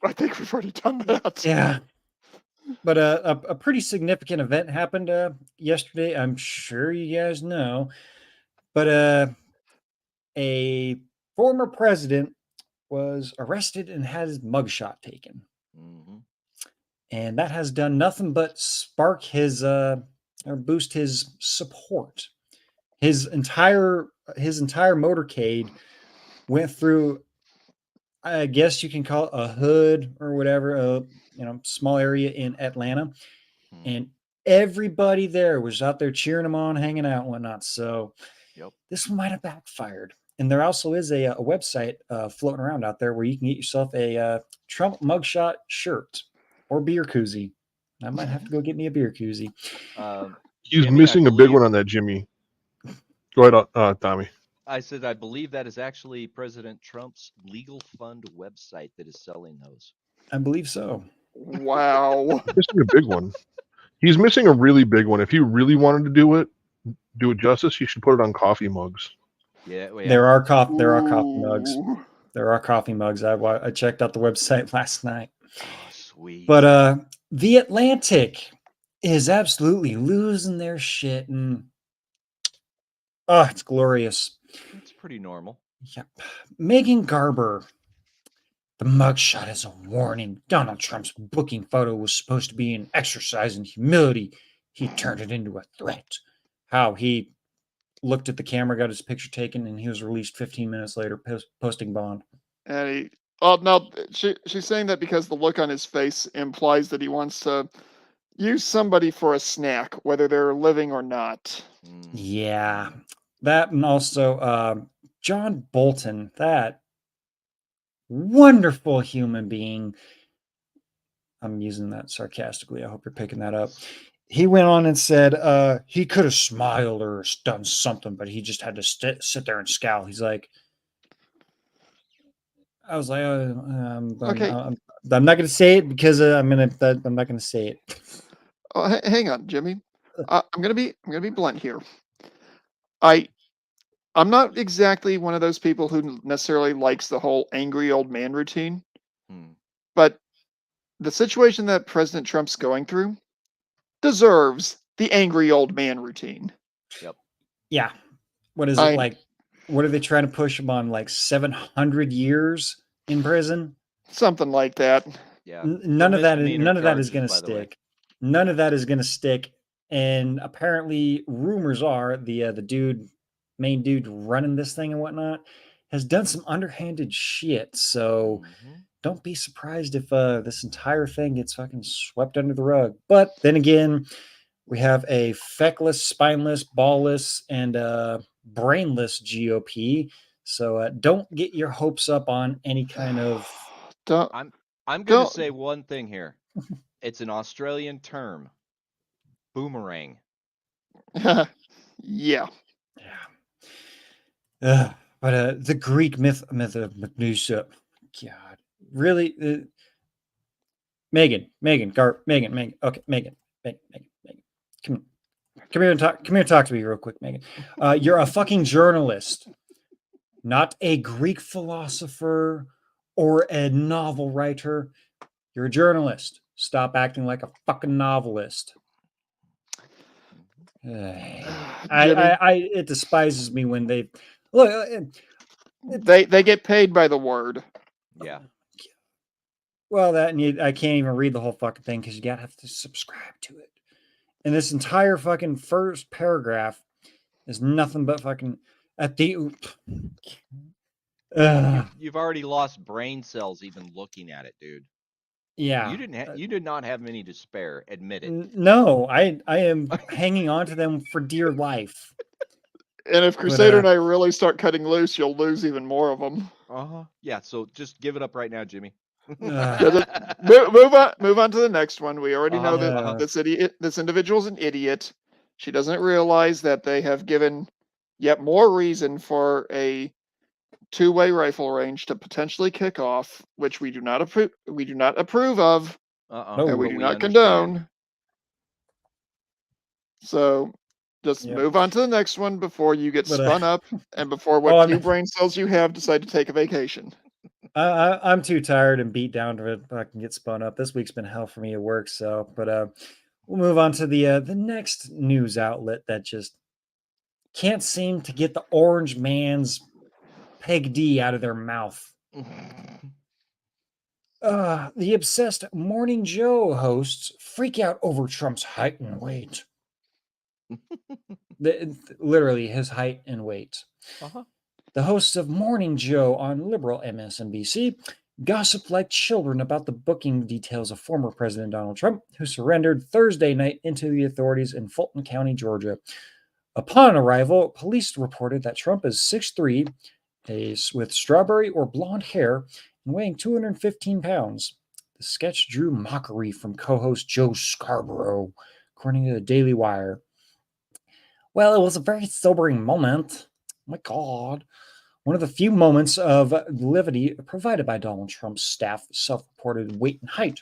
I think we've already done that. Yeah. But a pretty significant event happened yesterday. I'm sure you guys know. But a former president was arrested and had his mugshot taken. Mm-hmm. And that has done nothing but spark his or boost his support. His entire motorcade went through, I guess you can call it a hood or whatever, small area in Atlanta. And everybody there was out there cheering him on, hanging out, and whatnot. So Yep. this might have backfired. And there also is a website floating around out there where you can get yourself a Trump mugshot shirt or beer koozie. I might have to go get me a beer koozie. He's Jimmy, missing I a big believe- one on that, Jimmy. Go ahead, Tommy. I said I believe that is actually President Trump's legal fund website that is selling those. I believe so. Wow. Missing a big one. He's missing a really big one. If he really wanted to do it justice, he should put it on coffee mugs. Yeah, well, yeah. There are coffee mugs. Ooh. There are coffee mugs. I checked out the website last night. Oh, sweet. But the Atlantic is absolutely losing their shit, and it's glorious. It's pretty normal. Yep. Megan Garber. The mugshot is a warning. Donald Trump's booking photo was supposed to be an exercise in humility. He turned it into a threat. How he looked at the camera, got his picture taken, and he was released 15 minutes later, posting bond. And he, oh no, she's saying that because the look on his face implies that he wants to use somebody for a snack, whether they're living or not. Mm. Yeah, that, and also John Bolton, that wonderful human being. I'm using that sarcastically. I hope you're picking that up. He went on and said he could have smiled or done something, but he just had to sit there and scowl. He's like, I was like, Okay. I'm not going to say it because I'm not going to say it. Oh, hang on, Jimmy. I'm gonna be blunt here. I'm not exactly one of those people who necessarily likes the whole angry old man routine, Hmm. but the situation that President Trump's going through deserves the angry old man routine. Yeah. What is it like? What are they trying to push him on? Like 700 years in prison? Something like that. Yeah. None of that is Misdemeanor going to charges, by the way. stick. None of that is going to stick. And apparently, rumors are the main dude running this thing and whatnot, has done some underhanded shit. So Mhm. don't be surprised if this entire thing gets fucking swept under the rug. But then again, we have a feckless, spineless, ballless, and brainless GOP. So don't get your hopes up on any kind of. Don't, I'm going Don't- to say one thing here. It's an Australian term. Boomerang. yeah. Yeah. But the Greek myth of Medusa. God, really? Megan. Okay, Megan. Come here and talk to me real quick, Megan. You're a fucking journalist, not a Greek philosopher or a novel writer. You're a journalist. Stop acting like a fucking novelist. It despises me when they look. They get paid by the word. Yeah. Well, that, and I can't even read the whole fucking thing because you gotta have to subscribe to it. And this entire fucking first paragraph is nothing but fucking at the. You've already lost brain cells even looking at it, dude. Yeah. You did not have many to spare. Admit it. No, I am hanging on to them for dear life. And if Crusader and I really start cutting loose, you'll lose even more of them. Yeah. So just give it up right now, Jimmy. Move on to the next one. We already know that this individual's an idiot. She doesn't realize that they have given yet more reason for a two-way rifle range to potentially kick off, which we do not approve. We do not approve of, and we but do not understand. condone. So, just Yep. move on to the next one before you get But, spun up, and before what well, I few mean- brain cells you have decide to take a vacation. I'm too tired and beat down to fucking get spun up. This week's been hell for me at work. So, but we'll move on to the next news outlet that just can't seem to get the orange man's Peg D out of their mouth. The obsessed Morning Joe hosts freak out over Trump's height and weight. Literally his height and weight. The hosts of Morning Joe on liberal MSNBC gossiped like children about the booking details of former President Donald Trump, who surrendered Thursday night into the authorities in Fulton County, Georgia. Upon arrival, police reported that Trump is 6'3", with strawberry or blonde hair, and weighing 215 pounds. The sketch drew mockery from co-host Joe Scarborough, according to the Daily Wire. Well, it was a very sobering moment. Oh my God. One of the few moments of levity provided by Donald Trump's staff self-reported weight and height.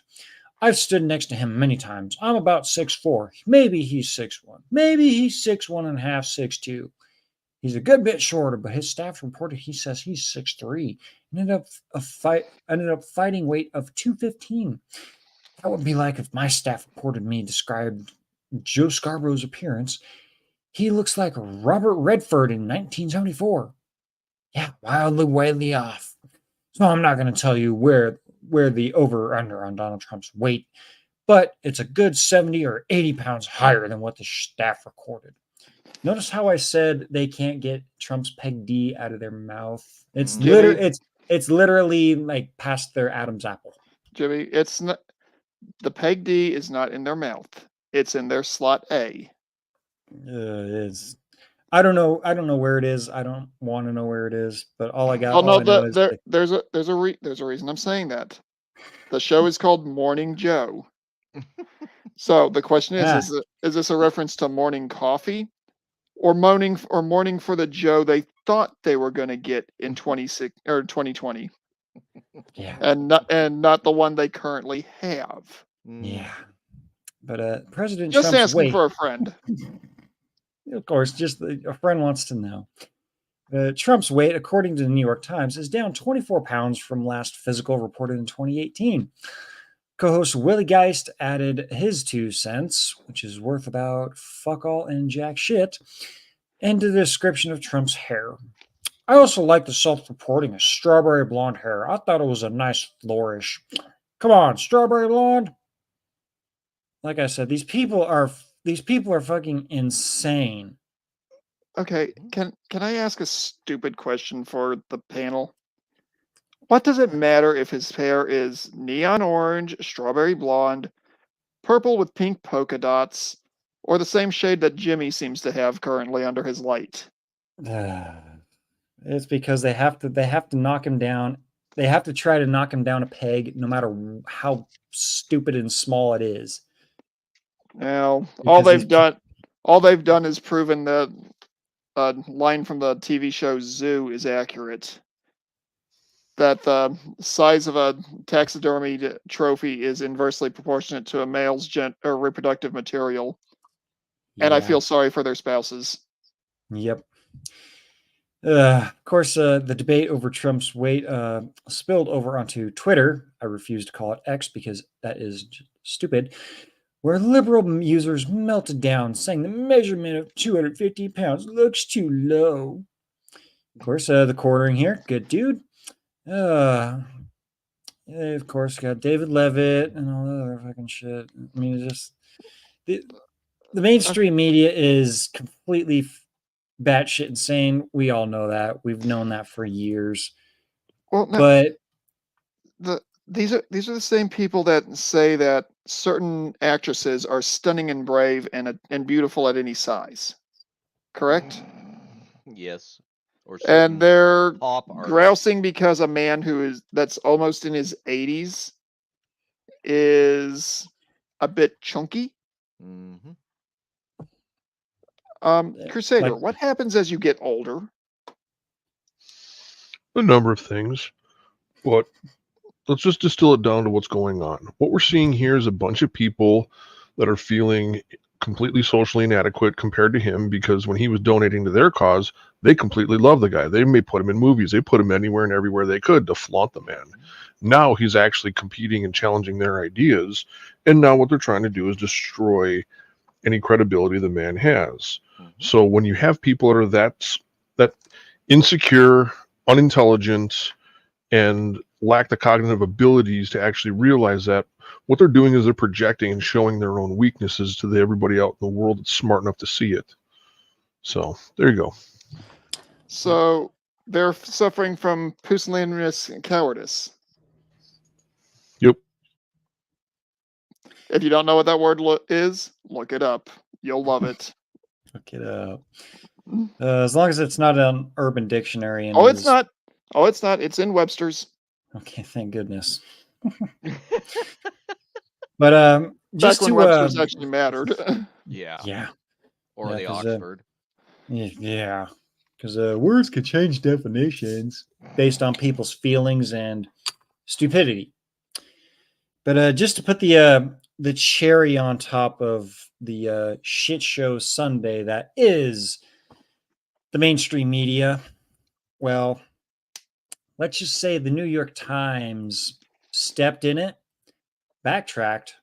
I've stood next to him many times. I'm about 6'4". Maybe he's 6'1". Maybe he's 6'1 and a half, 6'2". He's a good bit shorter, but his staff reported he says he's 6'3". Ended up fighting weight of 215. That would be like if my staff reported me described Joe Scarborough's appearance. He looks like Robert Redford in 1974. Yeah, wildly off. So I'm not going to tell you where the over or under on Donald Trump's weight, but it's a good 70 or 80 pounds higher than what the staff recorded. Notice how I said they can't get Trump's Peg D out of their mouth. It's literally like past their Adam's apple. Jimmy, it's not, the Peg D is not in their mouth. It's in their slot A. It's I don't know where it is. I don't want to know where it is, but all I got. Oh no, I know is there's a reason I'm saying that. The show is called Morning Joe. So the question is this a reference to morning coffee, or morning for the Joe they thought they were going to get in 2020? Yeah, and not the one they currently have. Yeah, but President Just Trump's asking weight, for a friend. Of course, just a friend wants to know. Trump's weight, according to the New York Times, is down 24 pounds from last physical reported in 2018. Co-host Willie Geist added his 2 cents, which is worth about fuck all and jack shit, into the description of Trump's hair. I also like the self-reporting of strawberry blonde hair. I thought it was a nice flourish. Come on, strawberry blonde. Like I said, these people are fucking insane. Okay, can I ask a stupid question for the panel? What does it matter if his hair is neon orange, strawberry blonde, purple with pink polka dots, or the same shade that Jimmy seems to have currently under his light? It's because they have to knock him down. They have to try to knock him down a peg, no matter how stupid and small it is. Now, all they've done is proven that a line from the TV show Zoo is accurate. That the size of a taxidermy trophy is inversely proportionate to a male's reproductive material. And I feel sorry for their spouses. Yep. Of course, the debate over Trump's weight spilled over onto Twitter. I refuse to call it X because that is stupid. Where liberal users melted down, saying the measurement of 250 pounds looks too low. Of course, the quartering here, good dude. Of course, got David Levitt and all that other fucking shit. I mean, it's just the mainstream media is completely batshit insane. We all know that. We've known that for years. Well, no, but these are the same people that say that certain actresses are stunning and brave and beautiful at any size. Correct? Yes. And they're grousing grousing because a man that's almost in his 80s is a bit chunky. Mm-hmm. Crusader, what happens as you get older? A number of things, but let's just distill it down to what's going on. What we're seeing here is a bunch of people that are feeling completely socially inadequate compared to him, because when he was donating to their cause, they completely love the guy. They may put him in movies. They put him anywhere and everywhere they could to flaunt the man. Now he's actually competing and challenging their ideas. And now what they're trying to do is destroy any credibility the man has. Mm-hmm. So when you have people that are that insecure, unintelligent, and lack the cognitive abilities to actually realize that, what they're doing is they're projecting and showing their own weaknesses to everybody out in the world that's smart enough to see it. So there you go. So they're suffering from pusillanimous cowardice. If you don't know what that word is, look it up. You'll love it. Look it up. As long as it's not an Urban Dictionary. And Oh, it's not. Oh, it's not. It's in Webster's. Okay, thank goodness. But just Back when to Webster's actually mattered. Yeah. yeah, Or Yeah, the 'cause, Oxford. yeah, because words could change definitions based on people's feelings and stupidity. But just to put the cherry on top of the shit show Sunday that is the mainstream media, well, let's just say the New York Times stepped in it, backtracked,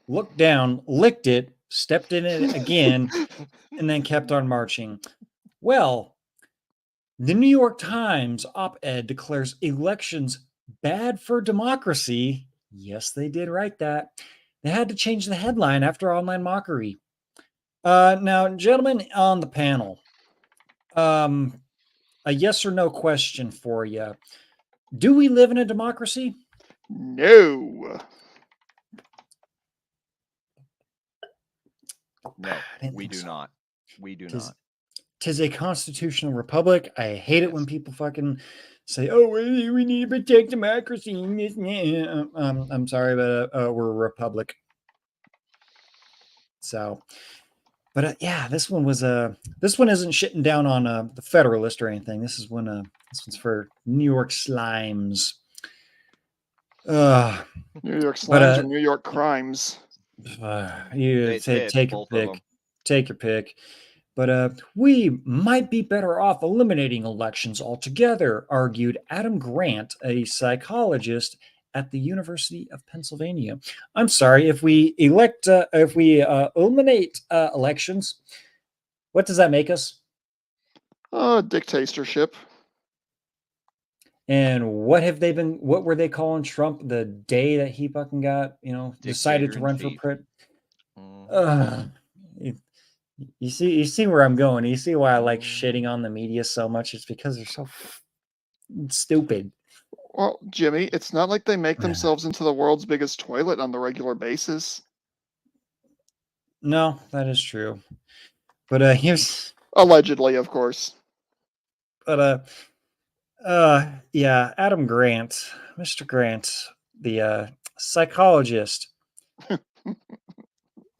looked down, licked it, stepped in it again, and then kept on marching. Well, the New York Times op-ed declares elections bad for democracy. Yes, they did write that. They had to change the headline after online mockery. Now, gentlemen on the panel, a yes or no question for you. Do we live in a democracy? No. No, I didn't we think do so. not. We do 'Tis- not. Tis a constitutional republic. I hate it when Yes. people fucking say, "Oh, we need to protect democracy." I'm sorry, but we're a republic. So, but yeah, this one isn't shitting down on the Federalist or anything. This one's for New York slimes. Uh, New York But, slimes or New York crimes. You take your both of pick. them. Take your pick. But we might be better off eliminating elections altogether, argued Adam Grant, a psychologist at the University of Pennsylvania. I'm sorry, if we eliminate elections, what does that make us? Dictatorship. And what were they calling Trump the day that he fucking got, decided to run for Dictator-in-chief. president? You see where I'm going. You see why I like Mhm. shitting on the media so much? It's because they're so stupid. Well, Jimmy, it's not like they make themselves into the world's biggest toilet on the regular basis. No, that is true. But here's Allegedly, of course. yeah, Adam Grant, Mr. Grant, the psychologist.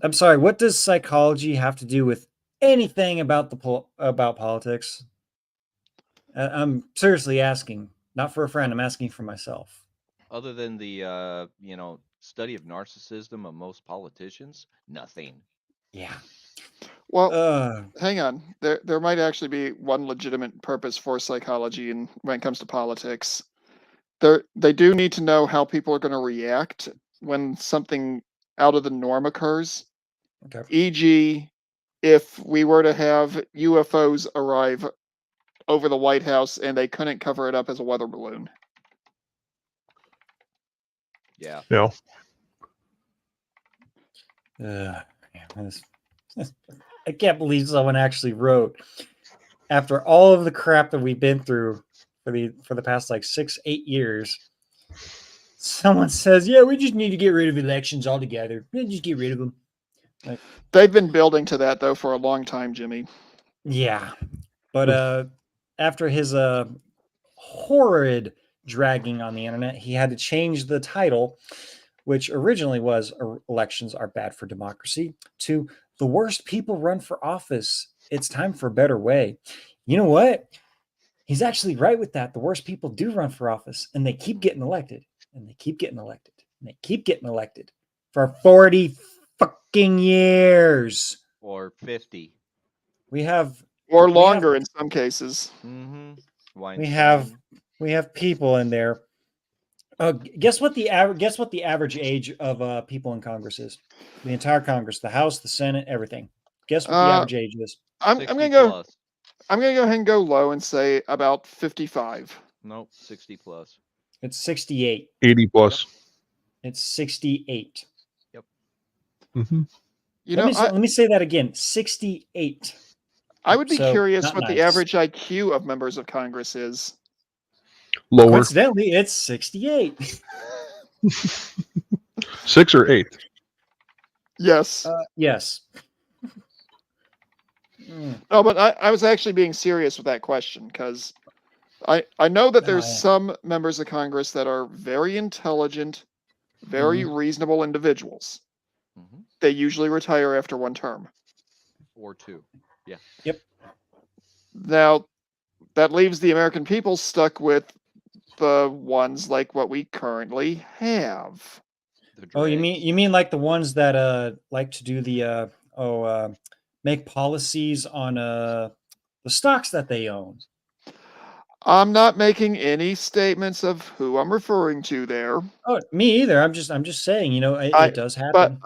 I'm sorry, what does psychology have to do with anything about about politics? I'm seriously asking, not for a friend. I'm asking for myself. Other than the study of narcissism of most politicians, nothing. Yeah. Well, hang on. There might actually be one legitimate purpose for psychology when it comes to politics. They do need to know how people are going to react when something out of the norm occurs. Okay. E.g., if we were to have UFOs arrive over the White House and they couldn't cover it up as a weather balloon. Yeah. Yeah. I can't believe someone actually wrote, after all of the crap that we've been through for the past like 6-8 years, someone says, yeah, we just need to get rid of elections altogether. Just get rid of them. Like, they've been building to that though for a long time, Jimmy. Yeah. But after his horrid dragging on the internet, he had to change the title, which originally was "Elections Are Bad for Democracy," to "The Worst People Run for Office. It's Time for a Better Way." You know what? He's actually right with that. The worst people do run for office, and they keep getting elected, and they keep getting elected, and they keep getting elected for 40 fucking years. Or 50. Or longer in some cases. Mm-hmm. We have people in there. Guess what the average age of people in Congress is? The entire Congress, the House, the Senate, everything. Guess what the average age is? I'm gonna go. I'm gonna go ahead and go low and say about 55. Nope, 60 plus. It's 68. 80 plus. Yep. It's 68. Yep. Mm-hmm. Let me say that again. 68. I would be curious what the average IQ of members of Congress is. Lower. Coincidentally, it's 68. 6 or 8? Yes. Yes. Mm, No, but I was actually being serious with that question because I know that there's yeah. some members of Congress that are very intelligent, very reasonable individuals. Mhm. They usually retire after one term. Or two. Yeah. Yep. Now, that leaves the American people stuck with the ones like what we currently have. The Oh, you dregs. mean like the ones that like to do the make policies on the stocks that they own. I'm not making any statements of who I'm referring to there. Oh, me either. I'm just saying, it, I it does but happen.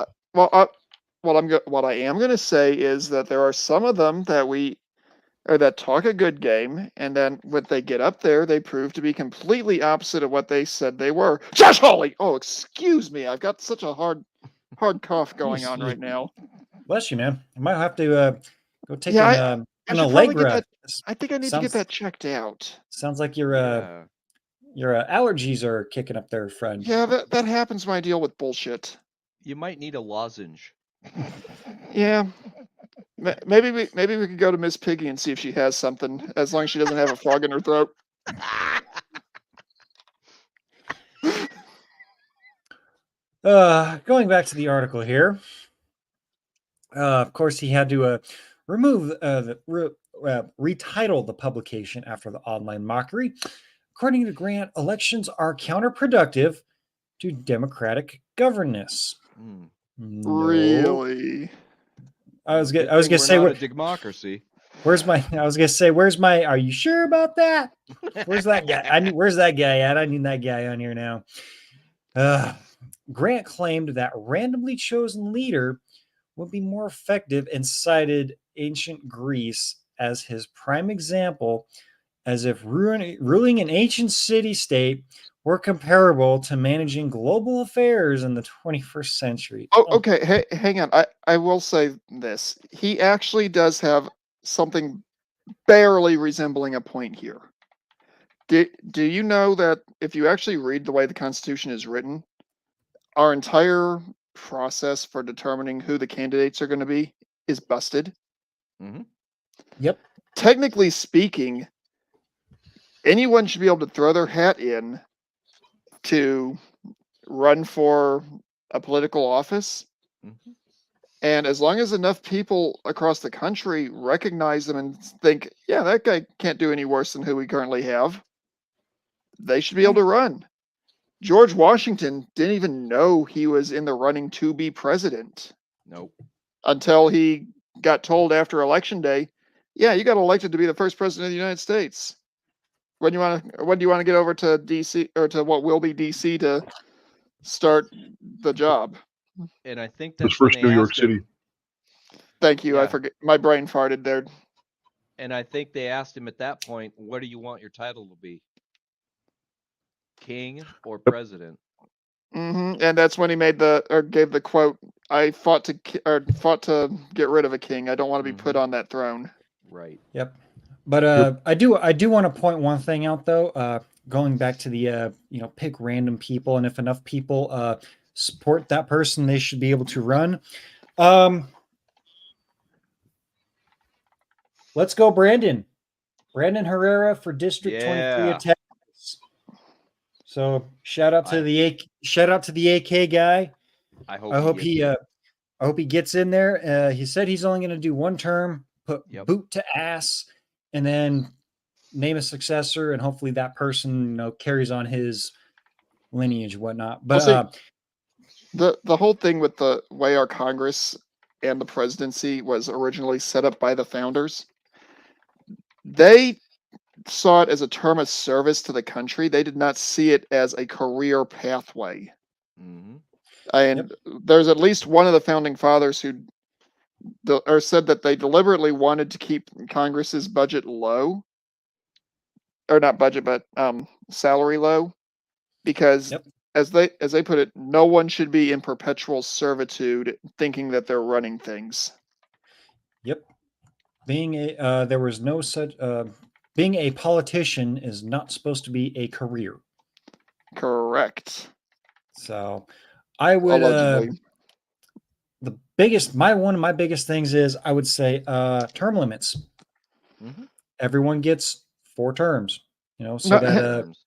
what I am going to say is that there are some of them that talk a good game, and then when they get up there, they prove to be completely opposite of what they said they were. Josh Hawley! Oh, excuse me. I've got such a hard cough going on right now. Bless you, man. I might have to go take Yeah, I an should probably get Allegra. that. I think I need to get that checked out. Sounds like your Yeah. allergies are kicking up there, friend. Yeah, that happens when I deal with bullshit. You might need a lozenge. Yeah. Maybe we could go to Miss Piggy and see if she has something, as long as she doesn't have a frog in her throat. Going back to the article here. Of course, he had to retitle the publication after the online mockery. According to Grant, elections are counterproductive to democratic governance. Mm. No. Really? I was Good gonna thing say, we're not a democracy. where's my? Are you sure about that? Where's that guy? Where's that guy at? I need that guy on here now. Grant claimed that randomly chosen leader would be more effective and cited ancient Greece as his prime example, as if ruling an ancient city-state were comparable to managing global affairs in the 21st century. Oh, okay. Hey, hang on. I will say this. He actually does have something barely resembling a point here. Do you know that if you actually read the way the Constitution is written, our entire process for determining who the candidates are going to be is busted? Mm-hmm. Yep. Technically speaking, anyone should be able to throw their hat in to run for a political office. Mm-hmm. And as long as enough people across the country recognize them and think, yeah, that guy can't do any worse than who we currently have, they should be able to run. George Washington didn't even know he was in the running to be president Nope. until he got told after Election Day, yeah, you got elected to be the first president of the United States. When do you want to get over to DC, or to what will be DC, to start the job? And I think His that's when first they New York asked City. him. Thank you. I Yeah. forget. My brain farted there. And I think they asked him at that point, what do you want your title to be? King or president? And that's when he gave the quote, "I fought to get rid of a king. I don't want to be put on that throne." Right. Yep. But I do want to point one thing out though. Going back to the pick random people, and if enough people support that person, they should be able to run. Let's go, Brandon Herrera for District 23 of Texas. So shout out to the AK guy. I I hope he gets in there. He said he's only going to do one term, put boot to ass, and then name a successor, and hopefully that person carries on his lineage and whatnot. But the whole thing with the way our Congress and the presidency was originally set up by the founders, they saw it as a term of service to the country. They did not see it as a career pathway. Mm-hmm. And there's at least one of the founding fathers who said that they deliberately wanted to keep Congress's budget low, or not budget, but salary low, because as they put it, no one should be in perpetual servitude thinking that they're running things. Yep. Being a politician is not supposed to be a career. Correct. So I would one of my biggest things is I would say term limits. Mm-hmm. Everyone gets 4 terms, so No, that Terms.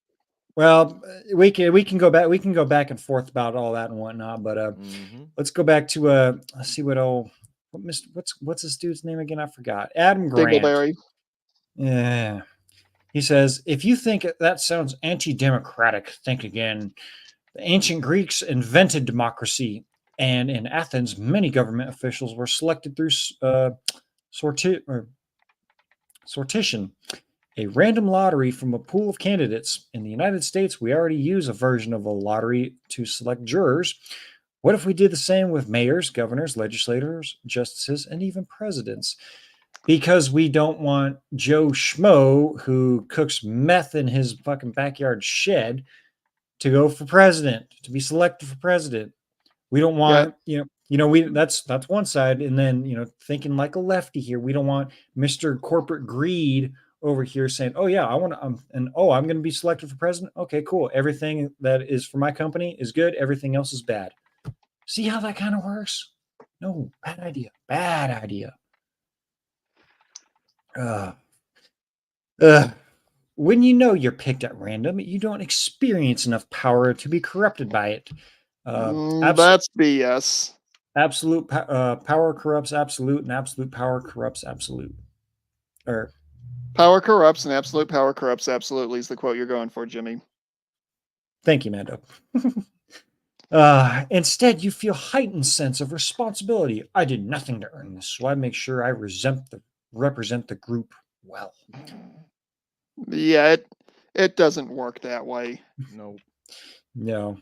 well, we can go back and forth about all that and whatnot, but Mm-hmm. let's go back to let's see what's this dude's name again? I forgot. Adam Grant. Dingleberry. Yeah. He says, if you think that sounds anti-democratic, think again. The ancient Greeks invented democracy, and in Athens, many government officials were selected through sortition, a random lottery from a pool of candidates. In the United States, we already use a version of a lottery to select jurors. What if we did the same with mayors, governors, legislators, justices, and even presidents? Because we don't want Joe Schmo, who cooks meth in his fucking backyard shed, to go for president, to be selected for president. We don't want, that's one side. And then, thinking like a lefty here, we don't want Mr. Corporate Greed over here saying, oh yeah, I'm going to be selected for president. Okay, cool. Everything that is for my company is good. Everything else is bad. See how that kind of works? No, bad idea. Bad idea. When you know you're picked at random, you don't experience enough power to be corrupted by it. That's BS. Absolute power corrupts absolute, and absolute power corrupts absolute. Or Power corrupts and absolute power corrupts absolutely is the quote you're going for, Jimmy. thank you, Mando. Instead, you feel heightened sense of responsibility. I did nothing to earn this, so I make sure I represent the group well. Yeah, it doesn't work that way. No.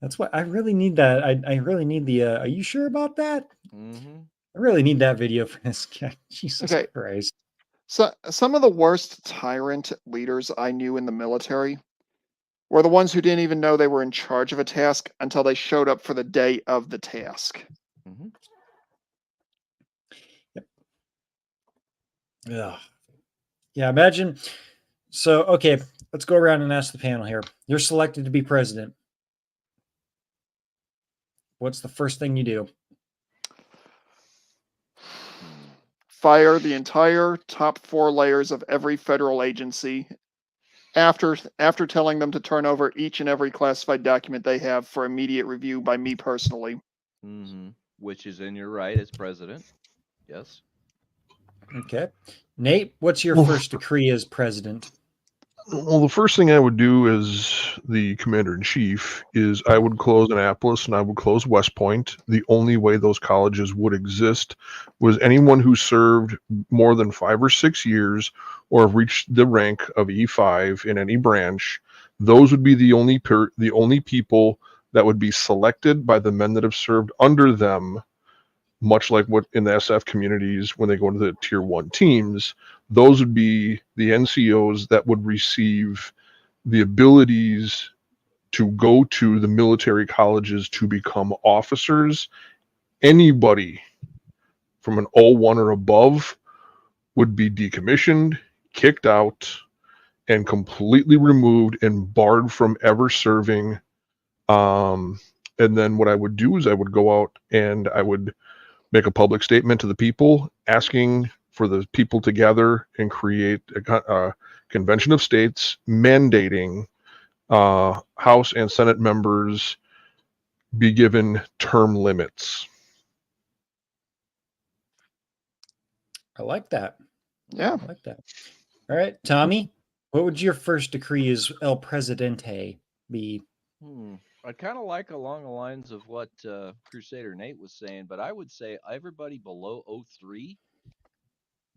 That's what I really need. That I really need the. Are you sure about that? Mm-hmm. I really need that video for this guy. Jesus Okay. Christ. So some of the worst tyrant leaders I knew in the military were the ones who didn't even know they were in charge of a task until they showed up for the day of the task. Mm-hmm. Yep. Ugh. Yeah, imagine. So, okay, let's go around and ask the panel here. You're selected to be president. What's the first thing you do? Fire the entire top 4 layers of every federal agency after telling them to turn over each and every classified document they have for immediate review by me personally. Mm-hmm. Which is in your right as president. Yes. Okay. Nate, what's your Well, first decree as president? Well, the first thing I would do as the commander in chief is I would close Annapolis and I would close West Point. The only way those colleges would exist was anyone who served more than 5 or 6 years or have reached the rank of E5 in any branch. Those would be the only people that would be selected by the men that have served under them, much like what in the SF communities when they go to the tier 1 teams. Those would be the NCOs that would receive the abilities to go to the military colleges to become officers. Anybody from an 01 or above would be decommissioned, kicked out, and completely removed and barred from ever serving. And then what I would do is I would go out and I would make a public statement to the people asking for the people to gather and create a convention of states mandating House and Senate members be given term limits. I like that. Yeah. I like that. All right, Tommy, what would your first decree as El Presidente be? I kind of like along the lines of what Crusader Nate was saying, but I would say everybody below 03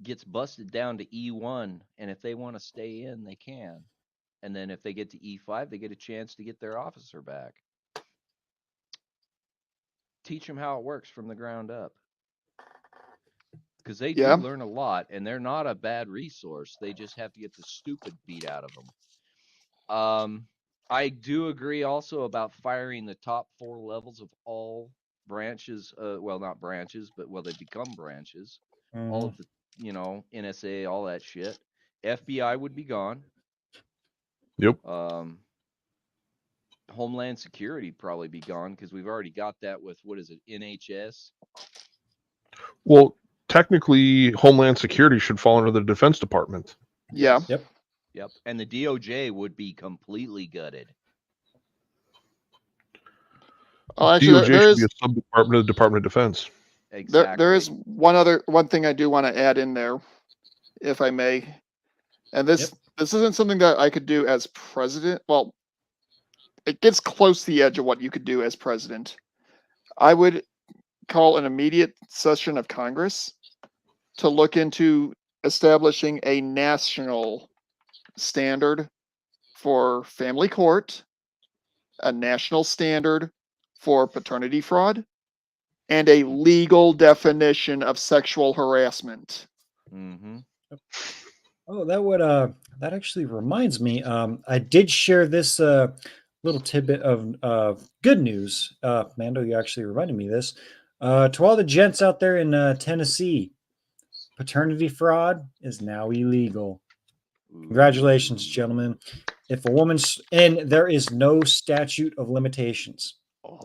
gets busted down to E1, and if they want to stay in, they can. And then if they get to E5, they get a chance to get their officer back. Teach them how it works from the ground up. Because they do learn a lot, and they're not a bad resource. They just have to get the stupid beat out of them. I do agree also about firing the top 4 levels of all branches. Well, not branches, but they become branches. Mm-hmm. All of the, NSA, all that shit. FBI would be gone. Yep. Homeland Security probably be gone because we've already got that with, what is it, NHS? Well, technically, Homeland Security should fall under the Defense Department. Yeah. Yep. Yep. And the DOJ would be completely gutted. Oh, actually, DOJ there should be is a sub-department of the Department of Defense. Exactly. there is one thing I do want to add in there, if I may. And this isn't something that I could do as president. Well, it gets close to the edge of what you could do as president. I would call an immediate session of Congress to look into establishing a national standard for family court, a national standard for paternity fraud, and a legal definition of sexual harassment. Mm-hmm. Oh, that actually reminds me. I did share this little tidbit of good news. Mando, you actually reminded me of this. To all the gents out there in Tennessee, paternity fraud is now illegal. Congratulations, gentlemen. If a woman's, and there is no statute of limitations.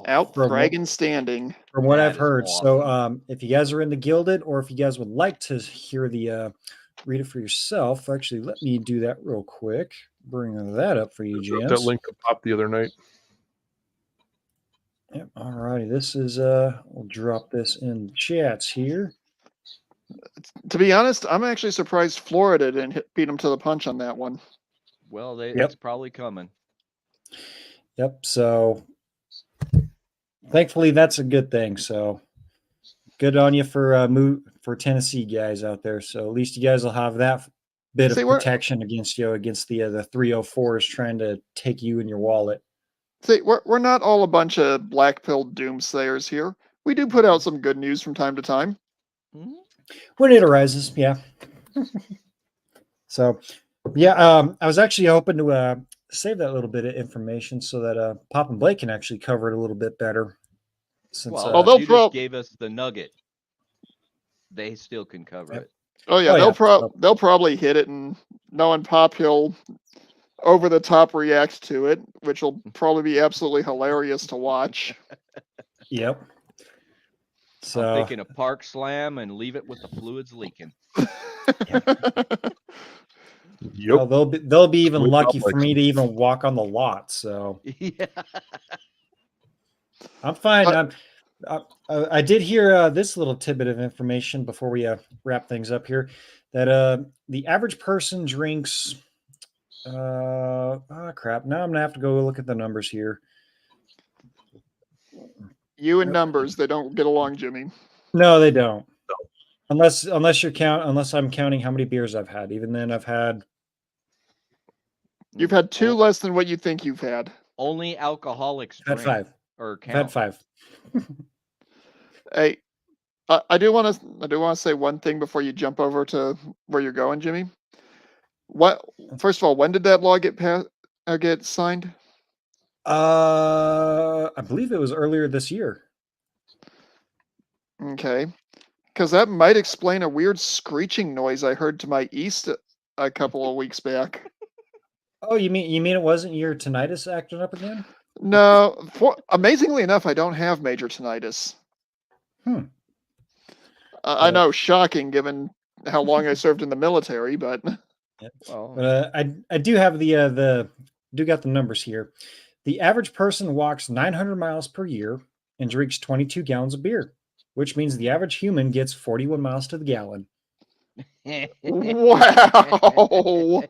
Out From dragon standing. From what That I've is heard. So awesome. if you guys are in the Gilded, or if you guys would like to hear the read it for yourself, actually, let me do that real quick. Bring that up for you, That gents. link popped the other night. Yep. All righty. This is we'll drop this in chats here. To be honest, I'm actually surprised Florida didn't beat them to the punch on that one. Well, Yep. it's probably coming. Yep. So thankfully, that's a good thing. So good on you for Tennessee guys out there. So at least you guys will have that bit See, of protection against the 304s trying to take you and your wallet. See, we're not all a bunch of black-pilled doomsayers here. We do put out some good news from time to time. Mhm. When it arises, yeah. So, yeah, I was actually hoping to save that little bit of information so that Pop and Blake can actually cover it a little bit better. Since Well, they'll you just gave us the nugget. They still can cover it. Oh yeah, they'll probably hit it, and knowing Pop, he'll over the top react to it, which will probably be absolutely hilarious to watch. Yep. So I'm thinking a park slam and leave it with the fluids leaking. Yep. well, they'll be even Way lucky for complex. me to even walk on the lot. So Yeah. I'm fine. I did hear this little tidbit of information before we wrap things up here, that the average person drinks. Crap. Now I'm gonna have to go look at the numbers here. You and numbers, they don't get along, Jimmy. No, they don't. Unless I'm counting how many beers I've had. Even then, I've had. You've had two less than what you think you've had. Only alcoholics I've had drink 5. or I've had count. 5. Hey, I do want to say one thing before you jump over to where you're going, Jimmy. First of all, when did that law get signed? I believe it was earlier this year. Okay, because that might explain a weird screeching noise I heard to my east a couple of weeks back. Oh, you mean it wasn't your tinnitus acting up again? No, amazingly enough, I don't have major tinnitus. I know, shocking given how long I served in the military, but. Well, But I do have got the numbers here. The average person walks 900 miles per year and drinks 22 gallons of beer, which means the average human gets 41 miles to the gallon. Wow.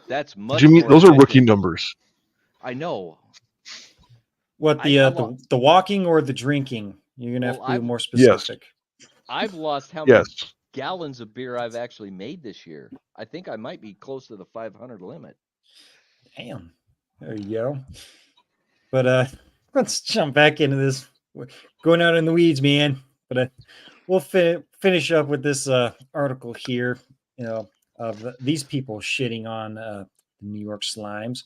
That's much. Jimmy, more those are rookie efficient. numbers. I know. What the walking or the drinking? You're gonna have to be more specific. I've lost how many Yes. gallons of beer I've actually made this year. I think I might be close to the 500 limit. Damn. There you go. But let's jump back into this. We're going out in the weeds, man. But we'll finish up with this article here, of these people shitting on the New York Slimes.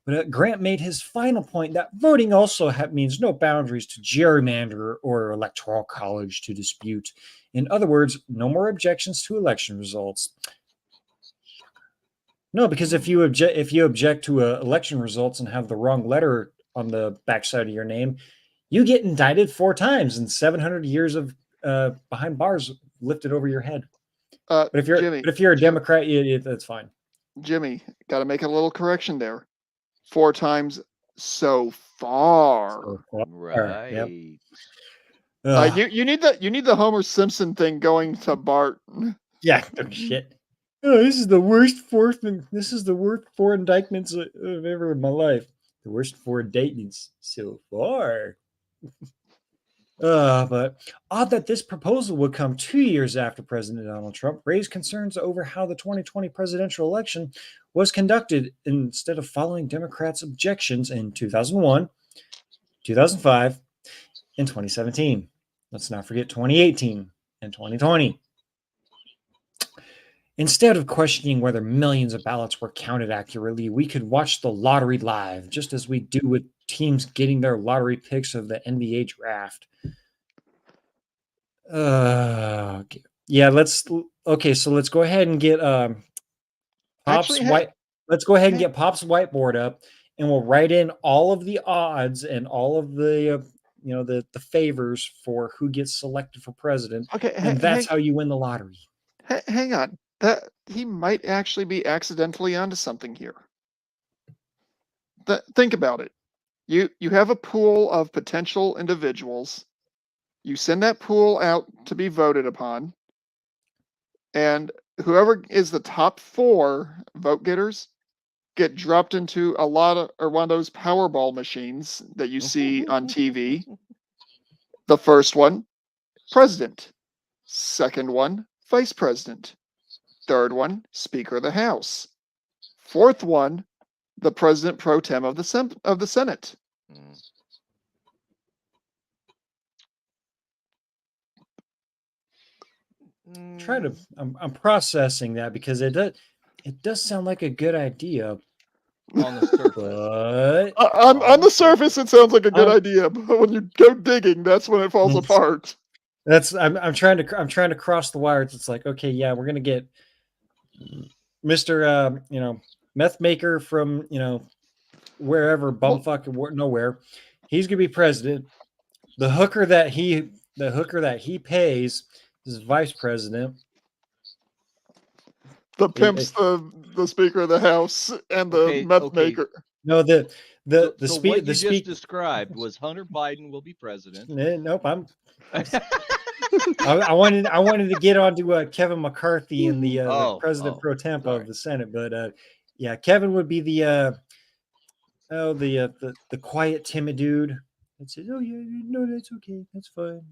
But Grant made his final point that voting also means no boundaries to gerrymander or electoral college to dispute. In other words, no more objections to election results. No, because if you object to election results and have the wrong letter on the backside of your name, you get indicted 4 times and 700 years of behind bars lifted over your head. But if you're a Democrat, that's fine. Jimmy, got to make a little correction there. 4 times so far. So far, Right. yep. Ugh. You need the Homer Simpson thing going to Bart. Yeah, shit. Oh, this is the worst 4 indictments I've ever in my life. The worst 4 indictments so far. But odd that this proposal would come 2 years after President Donald Trump raised concerns over how the 2020 presidential election was conducted instead of following Democrats' objections in 2001, 2005, and 2017. Let's not forget 2018 and 2020. Instead of questioning whether millions of ballots were counted accurately, we could watch the lottery live, just as we do with teams getting their lottery picks of the NBA draft. Okay. Yeah, so let's go ahead and get Pop's let's go ahead and get Pop's whiteboard up, and we'll write in all of the odds and all of the the favors for who gets selected for president. Okay, and that's how you win the lottery. Hang on. That he might actually be accidentally onto something here. Think about it. You have a pool of potential individuals. You send that pool out to be voted upon, and whoever is the top 4 vote getters get dropped into one of those Powerball machines that you see on TV. The first one, president. Second one, vice president. Third one, Speaker of the House. Fourth one, the President pro tem of the Senate. I'm processing that because it does sound like a good idea on the surface. But on the surface, it sounds like a good idea, but when you go digging, that's when it falls apart. I'm trying to cross the wires. It's like, okay, yeah, we're gonna get Mr. Meth maker from wherever bumfuck nowhere. He's gonna be president. The hooker that he pays is vice president. The pimp's the Speaker of the House and the meth maker. No, the what you just described was Hunter Biden will be president. Nope, I wanted to get onto Kevin McCarthy and the president pro tem of the Senate, but yeah, Kevin would be the quiet, timid dude that says, "Oh yeah, no, that's okay, that's fine,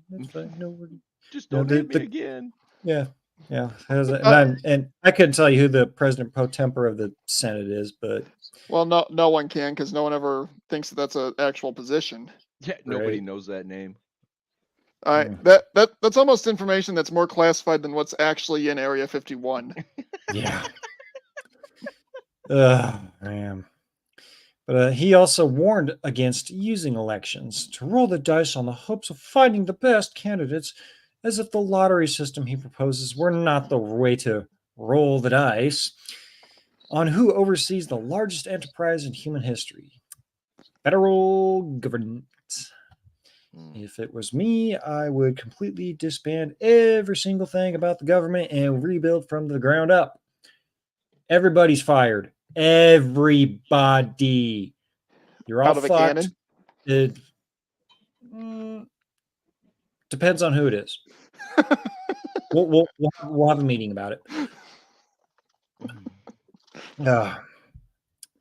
no, just don't hit me again." Yeah. And I couldn't tell you who the president pro tempore of the Senate is, but no one can, because no one ever thinks that's an actual position. Yeah, nobody knows that name. All right, that's almost information that's more classified than what's actually in Area 51. Yeah. Man. But he also warned against using elections to roll the dice on the hopes of finding the best candidates, as if the lottery system he proposes were not the way to roll the dice on who oversees the largest enterprise in human history, federal government. If it was me, I would completely disband every single thing about the government and rebuild from the ground up. Everybody's fired. Everybody. You're all fucked. It depends on who it is. We'll have a meeting about it.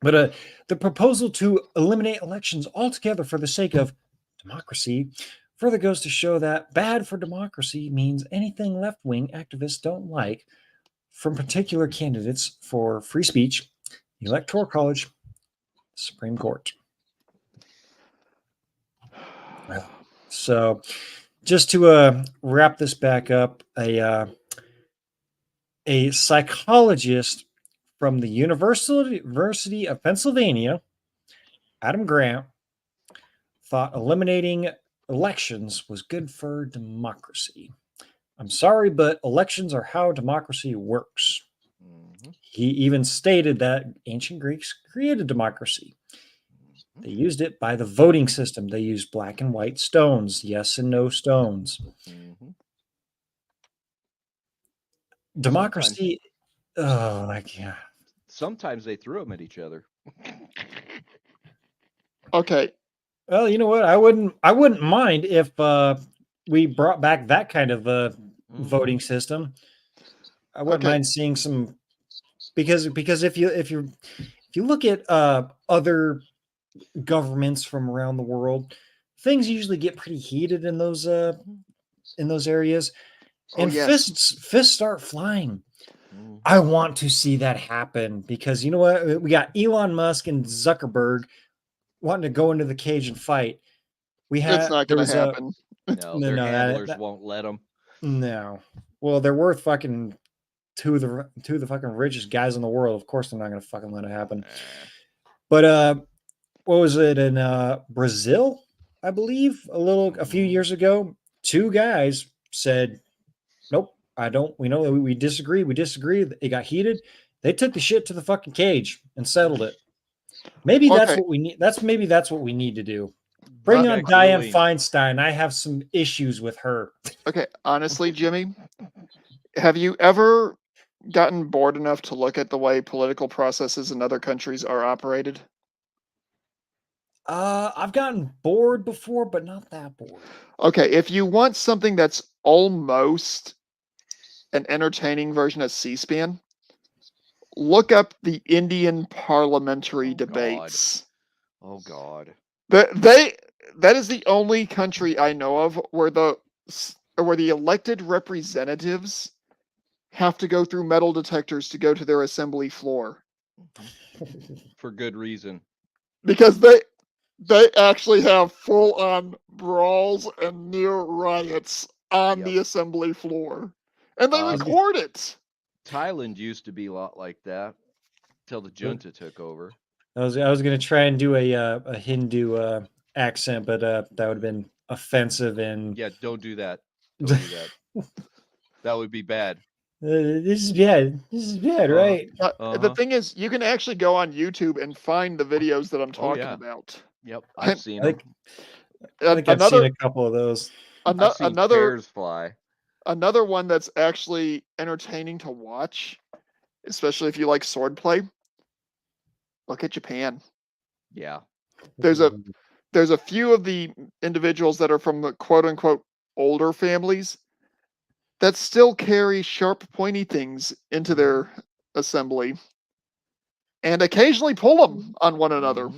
But the proposal to eliminate elections altogether for the sake of democracy further goes to show that bad for democracy means anything left-wing activists don't like, from particular candidates for free speech, the Electoral College, Supreme Court. So, just to wrap this back up, a psychologist from the University of Pennsylvania, Adam Grant, thought eliminating elections was good for democracy. I'm sorry, but elections are how democracy works. He even stated that ancient Greeks created democracy. They used it by the voting system. They used black and white stones, yes and no stones. Democracy. Oh, like yeah. Sometimes they threw them at each other. Okay. Well, you know what? I wouldn't mind if we brought back that kind of voting system. I wouldn't mind seeing some because if you look at other governments from around the world, things usually get pretty heated in those areas, and fists start flying. I want to see that happen because you know what? We got Elon Musk and Zuckerberg wanting to go into the cage and fight. It's not going to happen. No, their handlers won't let them. No. Well, they're worth fucking two of the fucking richest guys in the world. Of course, they're not going to fucking let it happen. But what was it in Brazil? I believe a few years ago, two guys said, "Nope, I don't. We know that we disagree. We disagree." It got heated. They took the shit to the fucking cage and settled it. Maybe that's what we need. Maybe that's what we need to do. Bring on Dianne Feinstein. I have some issues with her. Okay, honestly, Jimmy, have you ever gotten bored enough to look at the way political processes in other countries are operated? I've gotten bored before, but not that bored. Okay, if you want something that's almost an entertaining version of C-SPAN, look up the Indian parliamentary debates. Oh God. That is the only country I know of where the elected representatives have to go through metal detectors to go to their assembly floor. For good reason. Because they actually have full-on brawls and near riots on the assembly floor. And they record it. Thailand used to be a lot like that till the junta took over. I was going to try and do a Hindu accent, but that would have been offensive and yeah, don't do that. Don't do that. That would be bad. This is bad. This is bad, right? The thing is, you can actually go on YouTube and find the videos that I'm talking about. Yep, I've seen them. I think I've seen a couple of those. Another bears fly. Another one that's actually entertaining to watch, especially if you like swordplay. Look at Japan. Yeah. There's a few of the individuals that are from the quote unquote older families that still carry sharp pointy things into their assembly and occasionally pull them on one another.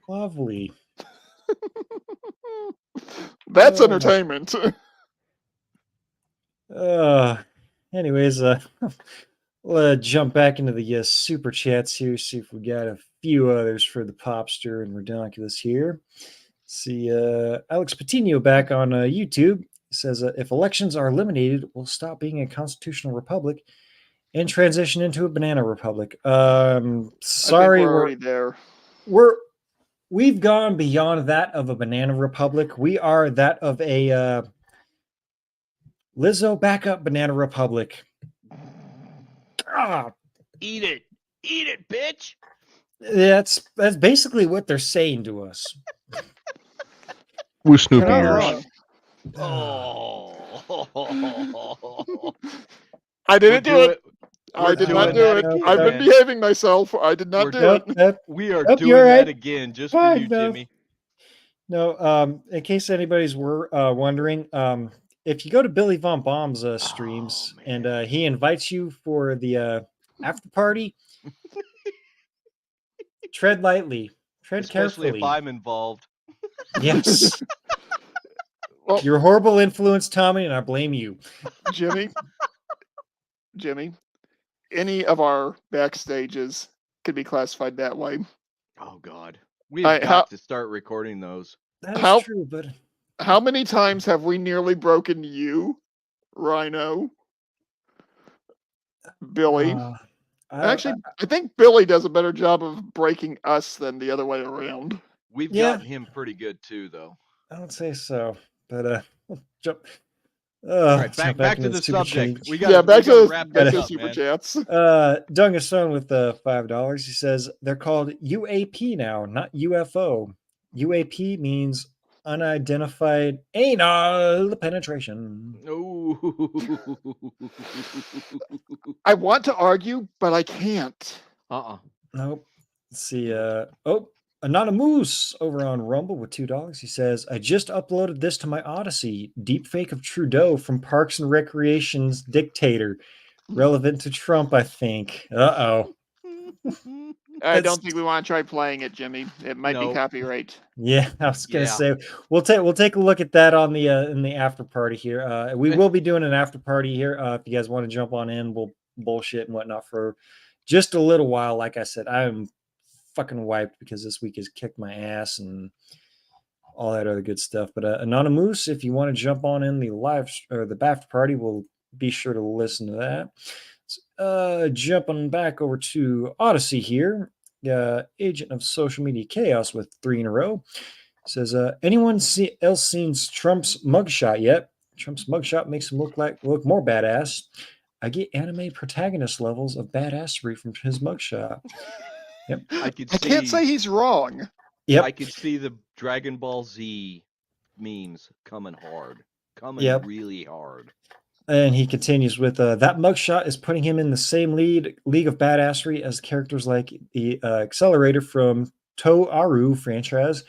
Lovely. That's entertainment. Anyways, we'll jump back into the super chats here, see if we got a few others for the Popster and Redonkulous here. See, Alex Patino back on YouTube says, if elections are eliminated, we'll stop being a constitutional republic and transition into a banana republic. Sorry, we're already there. We've gone beyond that of a banana republic. We are that of a Lizzo backup banana republic. Eat it, bitch. That's basically what they're saying to us. With Snoopy ears. Oh. I didn't do it. I did not do it. I've been behaving myself. I did not do it. We are doing that again just for you, Jimmy. No, in case anybody's wondering, if you go to Billy Von Baum's streams and he invites you for the after party, tread lightly, tread carefully. Especially if I'm involved. Yes. Well, you're a horrible influence, Tommy, and I blame you. Jimmy, any of our backstages could be classified that way. Oh, God. We've got to start recording those. That's true, but... How many times have we nearly broken you, Rhino? Billy? Actually, I think Billy does a better job of breaking us than the other way around. We've gotten him pretty good, too, though. I don't say so, but jump. All right, jump back to into the super subject. chat. We Yeah, got back to to wrap back this to up, super man. chats. Dungason with the $5. He says they're called UAP now, not UFO. UAP means unidentified anal penetration. Oh. I want to argue, but I can't. Nope. Let's see. Anonymous over on Rumble with $2. He says, I just uploaded this to my Odyssey. Deepfake of Trudeau from Parks and Recreation's dictator. Relevant to Trump, I think. Uh-oh. I don't think we want to try playing it, Jimmy. It might be Nope. copyright. Yeah, I was gonna Yeah. say we'll take a look at that on the in the after party here. We will be doing an after party here. If you guys want to jump on in, we'll bullshit and whatnot for just a little while. Like I said, I'm fucking wiped because this week has kicked my ass and all that other good stuff. But Anonymous, if you want to jump on in the live or the after party, we'll be sure to listen to that. Jumping back over to Odyssey here. Agent of Social Media Chaos with 3 in a row says, anyone else seen Trump's mugshot yet? Trump's mugshot makes him look more badass. I get anime protagonist levels of badassery from his mugshot. Yep. I can't say he's wrong. Yep. I could see the Dragon Ball Z memes coming hard, really hard. And he continues with that mugshot is putting him in the same league of badassery as characters like the Accelerator from Toaru franchise,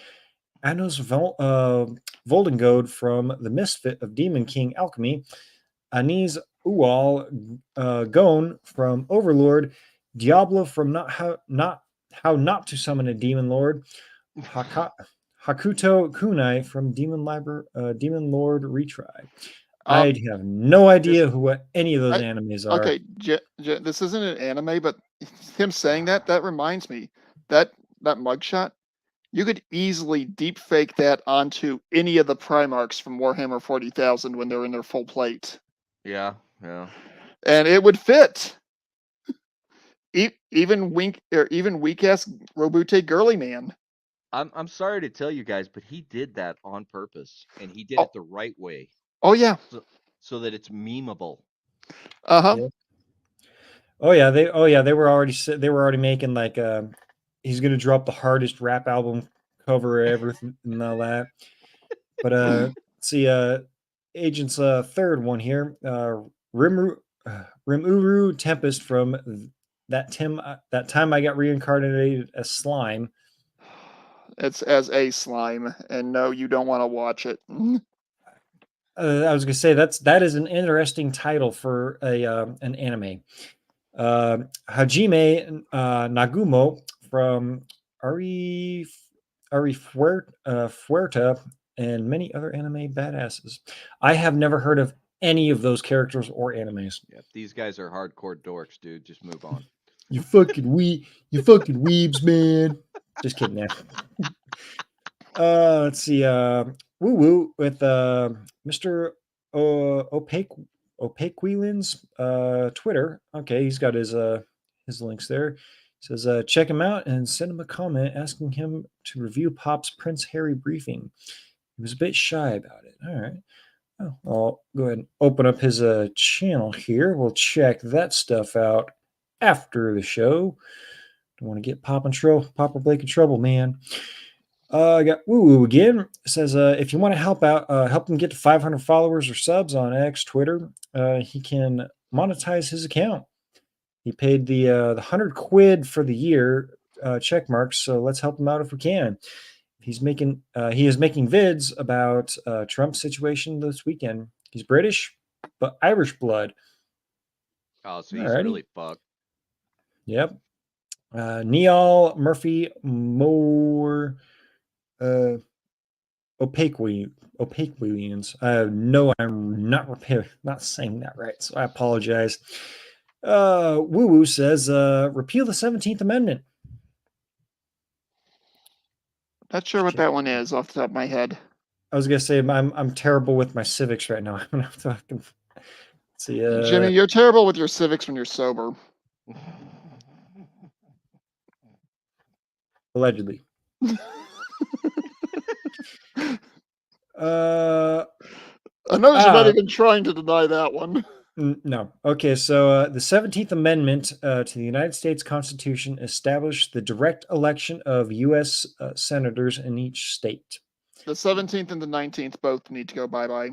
Anos Voldengode from The Misfit of Demon King Alchemy, Anis Ual Gon from Overlord, Diablo from How Not to Summon a Demon Lord, Hakuto Kunai from Demon Lord Retry. I have no idea what any of those animes are. Okay, this isn't an anime, but him saying that reminds me that mugshot, you could easily deep fake that onto any of the Primarchs from Warhammer 40,000 when they're in their full plate. Yeah. And it would fit. Even weak ass Robute Girly Man. I'm sorry to tell you guys, but he did that on purpose, and he did it the right way. Oh yeah. So that it's memeable. Uh-huh. Yeah. They were already making like he's gonna drop the hardest rap album cover ever and all that. But let's see, Agent's third one here, Rimuru Tempest from that time I got reincarnated as slime. It's as a slime, and no, you don't want to watch it. I was gonna say that is an interesting title for an anime. Hajime Nagumo from Fuerta and many other anime badasses. I have never heard of any of those characters or animes. Yeah, these guys are hardcore dorks, dude. Just move on. You fucking weebs, man. Just kidding, man. Let's see. Woo woo with Mr. Opaquelin's Twitter. Okay, he's got his links there. Says check him out and send him a comment asking him to review Pop's Prince Harry briefing. He was a bit shy about it. All right. Oh, I'll go ahead and open up his channel here. We'll check that stuff out after the show. Don't want to get Papa Blake in trouble, man. I got Woo Woo again. It says if you want to help him get to 500 followers or subs on X, Twitter, he can monetize his account. He paid the 100 quid for the year check marks, so let's help him out if we can. He is making vids about Trump's situation this weekend. He's British, but Irish blood. Oh, so he's really fucked. Yep. Neal Murphy Moore Opaqueans. No, I'm not saying that right, so I apologize. Woo Woo says repeal the 17th Amendment. Not sure what that one is off the top of my head. I was gonna say I'm terrible with my civics right now. I'm gonna have to fucking see. Jimmy, you're terrible with your civics when you're sober. Allegedly. I notice you're not Uh, even trying to deny that one. No. Okay, so the 17th Amendment to the United States Constitution established the direct election of U.S. Senators in each state. The 17th and the 19th both need to go bye-bye.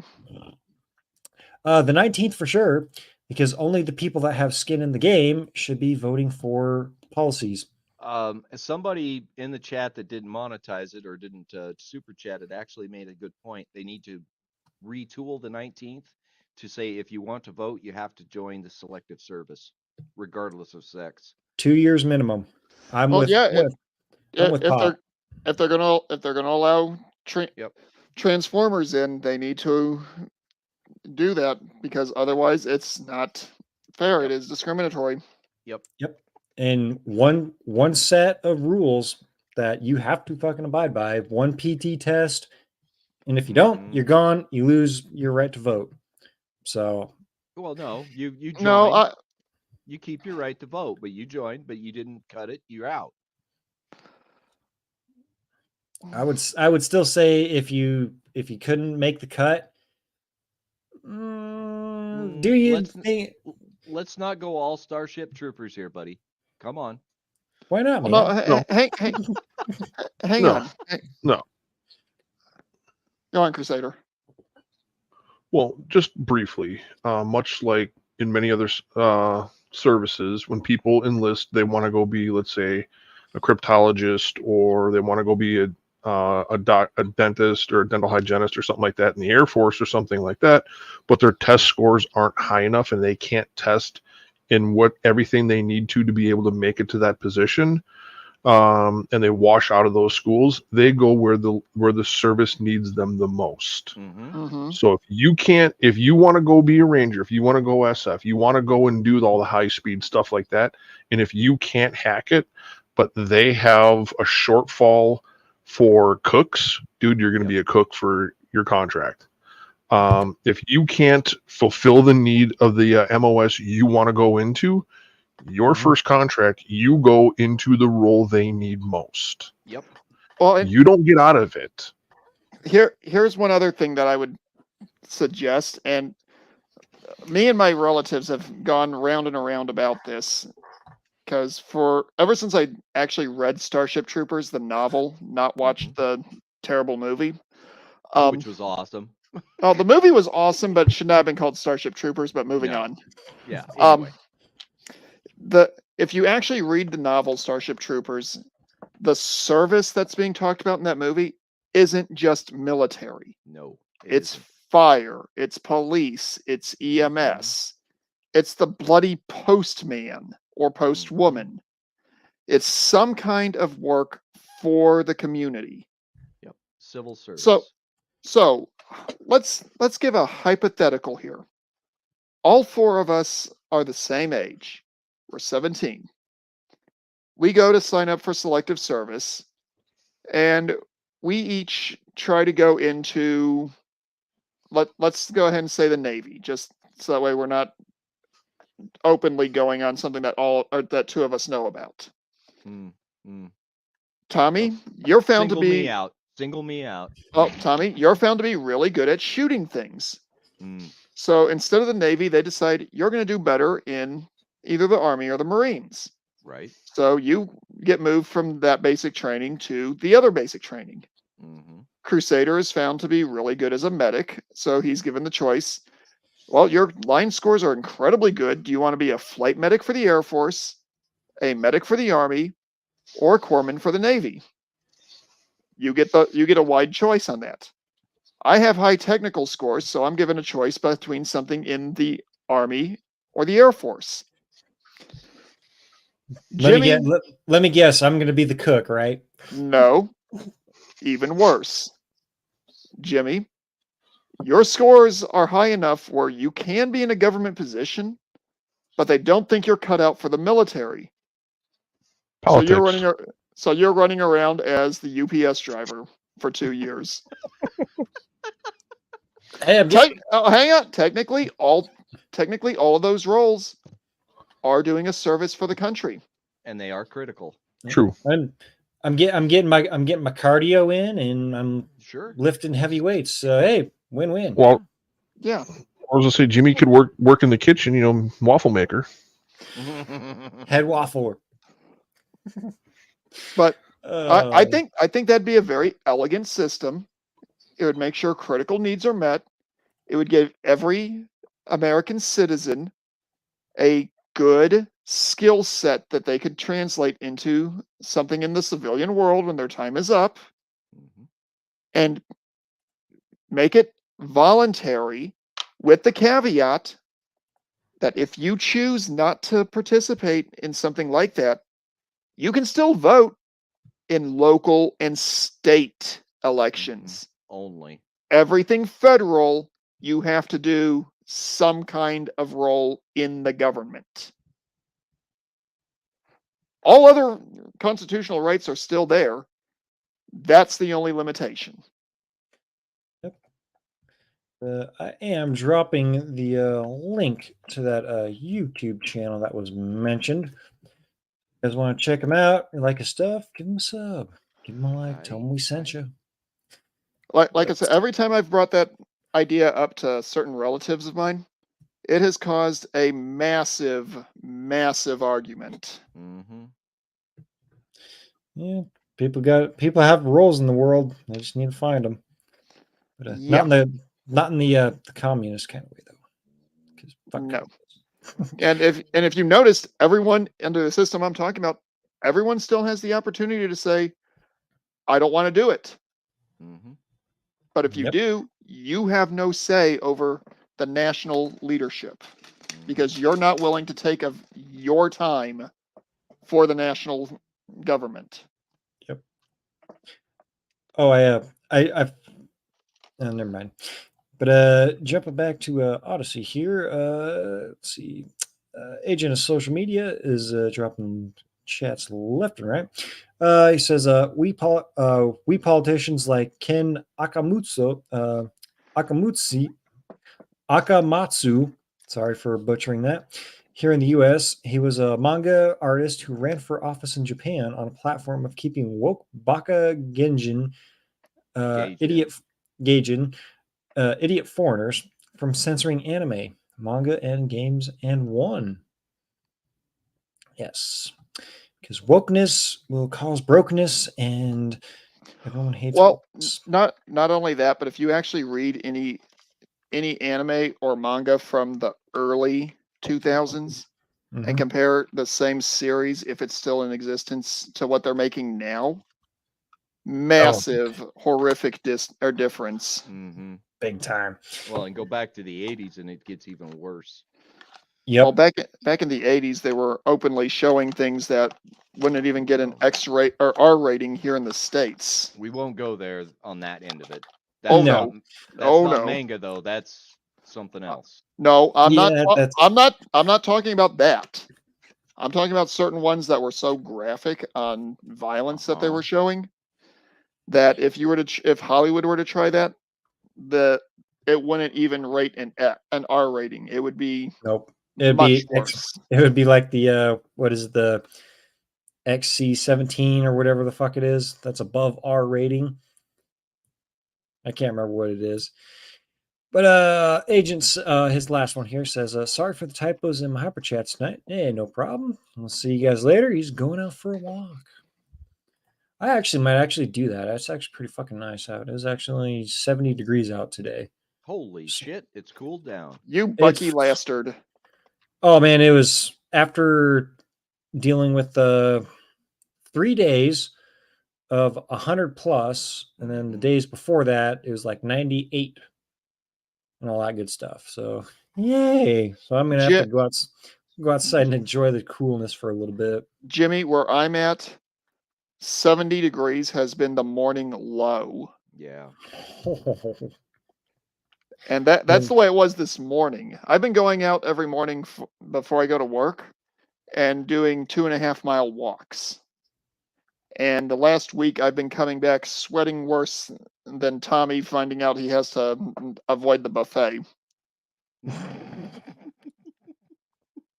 The 19th for sure, because only the people that have skin in the game should be voting for policies. As somebody in the chat that didn't monetize it or didn't super chat it actually made a good point. They need to retool the 19th to say if you want to vote, you have to join the selective service, regardless of sex. 2 years minimum. I'm Well, with. yeah, I'm with Pop. if they're gonna allow Yep. Transformers in, they need to do that because otherwise it's not fair. Yep. It is discriminatory. Yep. And one set of rules that you have to fucking abide by. One PT test, and if you don't, you're gone. You lose your right to vote. So, well, no, you join. No, you keep your right to vote, but you joined, but you didn't cut it. You're out. I would still say if you couldn't make the cut, do you think? Let's not go all Starship Troopers here, buddy. Come on. Why not, man? No, hang No. on. No. Go on, Crusader. Well, just briefly, much like in many other services, when people enlist, they want to go be, let's say, a cryptologist, or they want to go be a dentist or a dental hygienist or something like that in the Air Force or something like that, but their test scores aren't high enough and they can't test in what everything they need to be able to make it to that position, and they wash out of those schools, they go where the service needs them the most. Mm-hmm. So if you want to go be a ranger, if you want to go SF, you want to go and do all the high speed stuff like that, and if you can't hack it, but they have a shortfall for cooks, dude, you're going to be a cook for your contract. If you can't fulfill the need of the MOS you want to go into, your first contract, you go into the role they need most. Yep. Well, you don't get out of it. Here's one other thing that I would suggest, and me and my relatives have gone round and around about this, because ever since I actually read Starship Troopers, the novel, not watched the terrible movie, which was awesome. Oh, the movie was awesome, but it should not have been called Starship Troopers. But moving on. Yeah. Anyway. If you actually read the novel Starship Troopers, the service that's being talked about in that movie isn't just military. No. It's fire, it's police, it's EMS, it's the bloody postman or postwoman. It's some kind of work for the community. Yep. Civil service. So let's give a hypothetical here. All four of us are the same age. We're 17. We go to sign up for selective service, and we each try to go into, let's go ahead and say the Navy, just so that way we're not openly going on something that two of us know about. Tommy, you're found to be Single me out. Oh, Tommy, you're found to be really good at shooting things. So instead of the Navy, they decide you're going to do better in either the Army or the Marines. Right. So you get moved from that basic training to the other basic training. Crusader is found to be really good as a medic, so he's given the choice. Well, your line scores are incredibly good. Do you want to be a flight medic for the Air Force, a medic for the Army, or a corpsman for the Navy? You get a wide choice on that. I have high technical scores, so I'm given a choice between something in the Army or the Air Force. Let me guess. I'm going to be the cook, right? No. Even worse. Jimmy, your scores are high enough where you can be in a government position, but they don't think you're cut out for the military. Politics. So you're running around as the UPS driver for 2 years. Hey, hang on. Technically, all of those roles are doing a service for the country, and they are critical. True. I'm getting my cardio in, and I'm lifting heavy weights. So hey, win-win. Well, Yeah. I was gonna say Jimmy could work in the kitchen, waffle maker. Head waffler. But Uh, I think that'd be a very elegant system. It would make sure critical needs are met. It would give every American citizen a good skill set that they could translate into something in the civilian world when their time is up, and make it voluntary with the caveat that if you choose not to participate in something like that, you can still vote in local and state elections. Only. Everything federal, you have to do some kind of role in the government. All other constitutional rights are still there. That's the only limitation. I am dropping the link to that YouTube channel that was mentioned. You guys want to check him out? You like his stuff? Give him a sub. Give him a like. Tell him we sent you. Like I said, every time I've brought that idea up to certain relatives of mine, it has caused a massive, massive argument. Yeah, people have roles in the world. They just need to find them. But not in the communist kind of way though. Because no. And if you noticed, everyone under the system I'm talking about, everyone still has the opportunity to say, I don't want to do it. But if you do, you have no say over the national leadership because you're not willing to take of your time for the national government. Yep. Oh, I've never mind. But jumping back to Odyssey here, let's see. Agent of social media is dropping chats left and right. He says, we politicians like Ken Akamatsu, sorry for butchering that. Here in the U.S., he was a manga artist who ran for office in Japan on a platform of keeping woke baka genjin, idiot foreigners from censoring anime, manga, and games, and won. Yes, because wokeness will cause brokenness, and everyone hates. Well, wokeness. not only that, but if you actually read any anime or manga from the early 2000s and compare the same series, if it's still in existence, to what they're making now, massive, horrific difference. Big time. Well, and go back to the 80s and it gets even worse. Yep. Well, back in the 80s, they were openly showing things that wouldn't even get an X rate or R rating here in the States. We won't go there on that end of it. That's not manga though. That's something else. No, I'm not. I'm not talking about that. I'm talking about certain ones that were so graphic on violence that they were showing that if Hollywood were to try that, it wouldn't even rate an R rating. It would be much worse. It would be like the what is the XC17 or whatever the fuck it is that's above R rating. I can't remember what it is. But agents, his last one here says, sorry for the typos in my hyper chat tonight. Hey, no problem. We'll see you guys later. He's going out for a walk. I might do that. It's actually pretty fucking nice out. It was actually 70 degrees out today. Holy shit, it's cooled down. You Bucky Lastard. Oh man, it was after dealing with the 3 days of 100 plus, and then the days before that, it was like 98 and all that good stuff. So yay. So I'm gonna have to go outside and enjoy the coolness for a little bit. Jimmy, where I'm at, 70 degrees has been the morning low. Yeah. And that's the way it was this morning. I've been going out every morning before I go to work and doing 2.5 mile walks. And the last week I've been coming back sweating worse than Tommy finding out he has to avoid the buffet.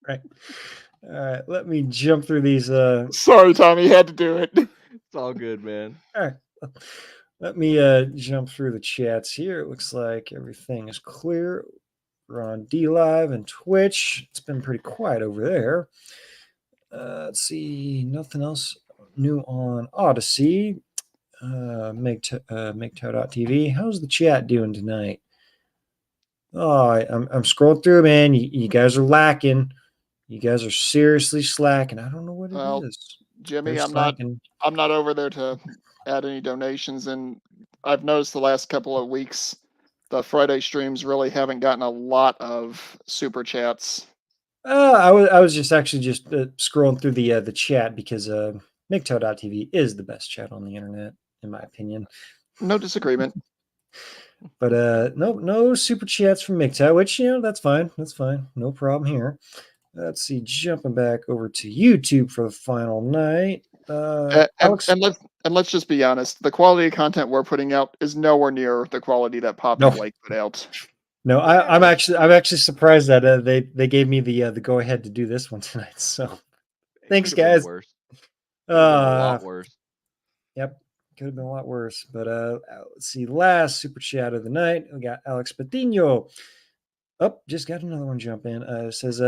Right. All right. Let me jump through these. Sorry, Tommy, had to do it. It's all good, man. All right. Let me jump through the chats here. It looks like everything is clear. We're on D Live and Twitch. It's been pretty quiet over there. Let's see. Nothing else new on Odyssey. MakeTow.tv. How's the chat doing tonight? Oh, I'm scrolling through, man. You guys are lacking. You guys are seriously slacking. I don't know what it Well, is. Jimmy, They're I'm not slacking. over there to add any donations, and I've noticed the last couple of weeks the Friday streams really haven't gotten a lot of super chats. I was just scrolling through the chat because MakeTow.tv is the best chat on the internet, in my opinion. No disagreement. But no super chats from MGTOW, which that's fine. That's fine. No problem here. Let's see, jumping back over to YouTube for the final night. Alex, And let's just be honest, the quality of content we're putting out is nowhere near the quality that Pop No. and Blake put out. No, I'm actually surprised that they gave me the go ahead to do this one tonight. So thanks, Could've been guys. worse. Could've been a lot worse. Yep, could have been a lot worse. But let's see, last super chat of the night. We got Alex Patino. Oh, just got another one jump in. Says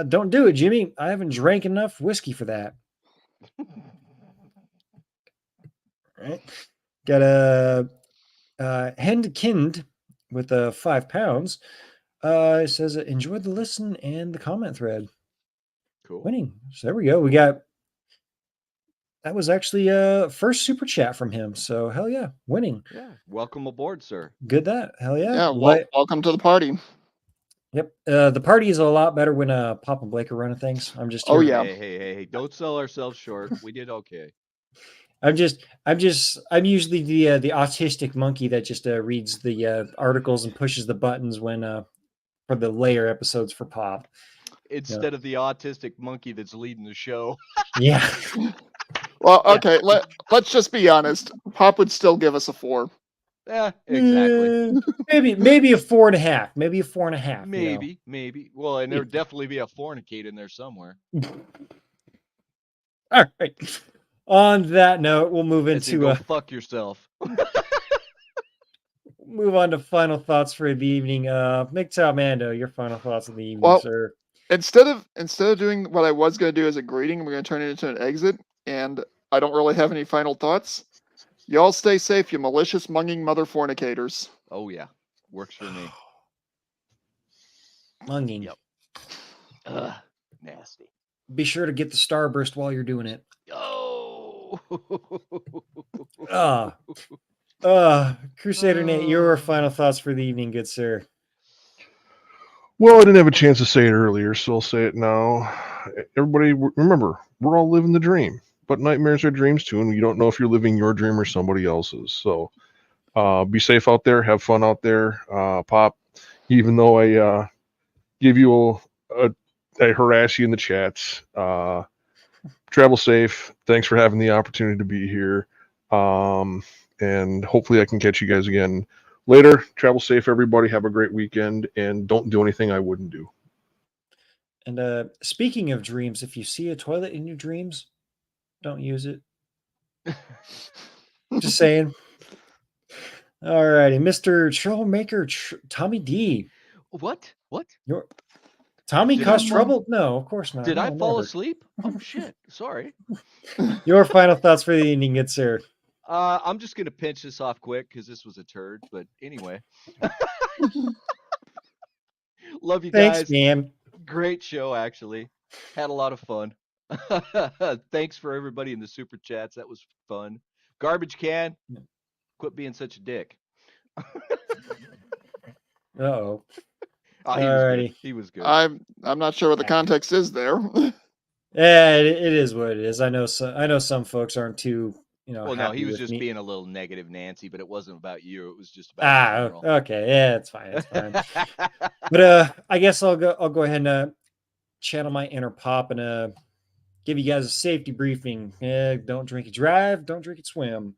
don't do it, Jimmy. I haven't drank enough whiskey for that. Right. Got a Hendkind with £5. It says enjoyed the listen and the comment thread. Cool. Winning. So there we go. That was actually first super chat from him. So hell yeah, winning. Yeah. Welcome aboard, sir. Good that. Hell yeah. Yeah, welcome to the party. Yep. The party is a lot better when Pop and Blake are running things. I'm just Oh, here. yeah. Hey, don't sell ourselves short. We did okay. I'm usually the autistic monkey that just reads the articles and pushes the buttons when for the layer episodes for Pop. Instead of the autistic monkey that's leading the show. Yeah. Well, okay, let's just be honest. Pop would still give us a 4. Yeah, exactly. Maybe a 4.5. Maybe a 4.5. Maybe. Well, and there would definitely be a fornicate in there somewhere. All right. On that note, we'll move into go fuck yourself. Move on to final thoughts for the evening. MGTOW Mando, your final thoughts of the evening, Well, sir. Instead of doing what I was going to do as a greeting, we're going to turn it into an exit, and I don't really have any final thoughts. Y'all stay safe, you malicious munging mother fornicators. Oh yeah, works for me. Munging. Yep. Nasty. Be sure to get the starburst while you're doing it. Oh. Crusader Nate, your final thoughts for the evening, good sir. Well, I didn't have a chance to say it earlier, so I'll say it now. Everybody, remember, we're all living the dream, but nightmares are dreams too, and you don't know if you're living your dream or somebody else's. So be safe out there, have fun out there. Pop, even though I give you I harass you in the chats, travel safe. Thanks for having the opportunity to be here. And hopefully I can catch you guys again later. Travel safe, everybody. Have a great weekend, and don't do anything I wouldn't do. And speaking of dreams, if you see a toilet in your dreams, don't use it. Just saying. All righty, Mr. Troublemaker Tommy D. What? Tommy caused trouble? No, of course not. Did I fall never. asleep? Oh shit! Sorry. Your final thoughts for the evening, good sir. I'm just gonna pinch this off quick because this was a turd. But anyway, love you guys. Thanks, man. Great show, actually. Had a lot of fun. Thanks for everybody in the super chats. That was fun. Garbage can, quit being such a dick. Uh-oh. He was good. I'm not sure what the context is there. Yeah, it is what it is. I know some folks aren't too, well, no, he was just me. being a little negative Nancy, but it wasn't about you. It was just about okay. Yeah, it's fine. It's fine. But I guess I'll go ahead and channel my inner Pop and give you guys a safety briefing. Don't drink and drive, don't drink and swim.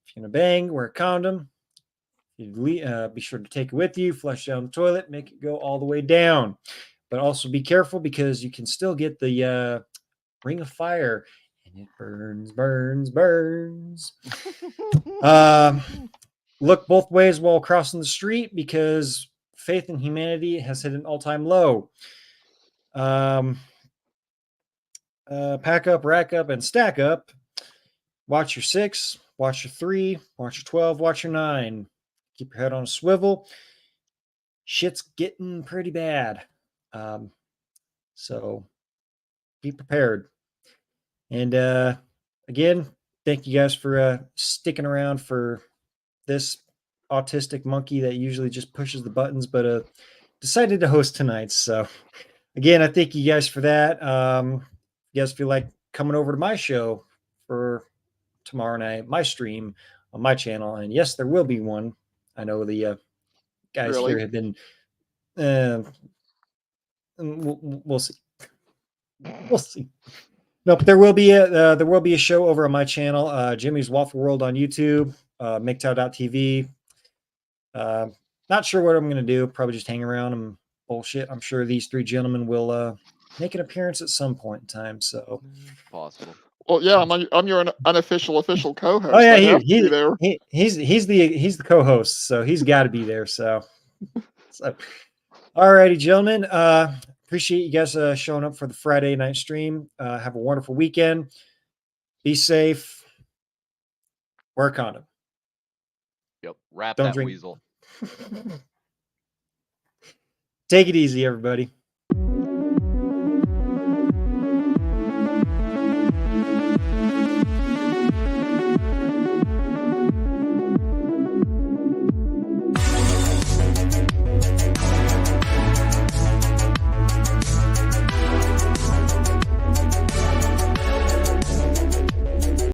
If you're gonna bang, wear a condom. Be sure to take it with you, flush down the toilet, make it go all the way down. But also be careful because you can still get the ring of fire and It burns, burns, burns. Look both ways while crossing the street because faith in humanity has hit an all-time low. Pack up, rack up, and stack up. Watch your 6, watch your 3, watch your 12, watch your 9. Keep your head on a swivel. Shit's getting pretty bad. So be prepared. And again, thank you guys for sticking around for this autistic monkey that usually just pushes the buttons, but decided to host tonight. So again, I thank you guys for that. You guys feel like coming over to my show for tomorrow night, my stream on my channel, and yes, there will be one. I know the guys Really? here have been. We'll see. We'll see. No, but there will be a show over on my channel, Jimmy's Waffle World on YouTube, MGTOW.tv. Not sure what I'm going to do. Probably just hang around and bullshit. I'm sure these 3 gentlemen will make an appearance at some point in time. So Possible. Well, yeah, I'm your unofficial official co-host. oh yeah, I have to be there. he's the co-host, so he's got to be there. So all righty, gentlemen. Appreciate you guys showing up for the Friday night stream. Have a wonderful weekend. Be safe. Wear a condom. Yep. Wrap Don't that drink. weasel. Take it easy, everybody.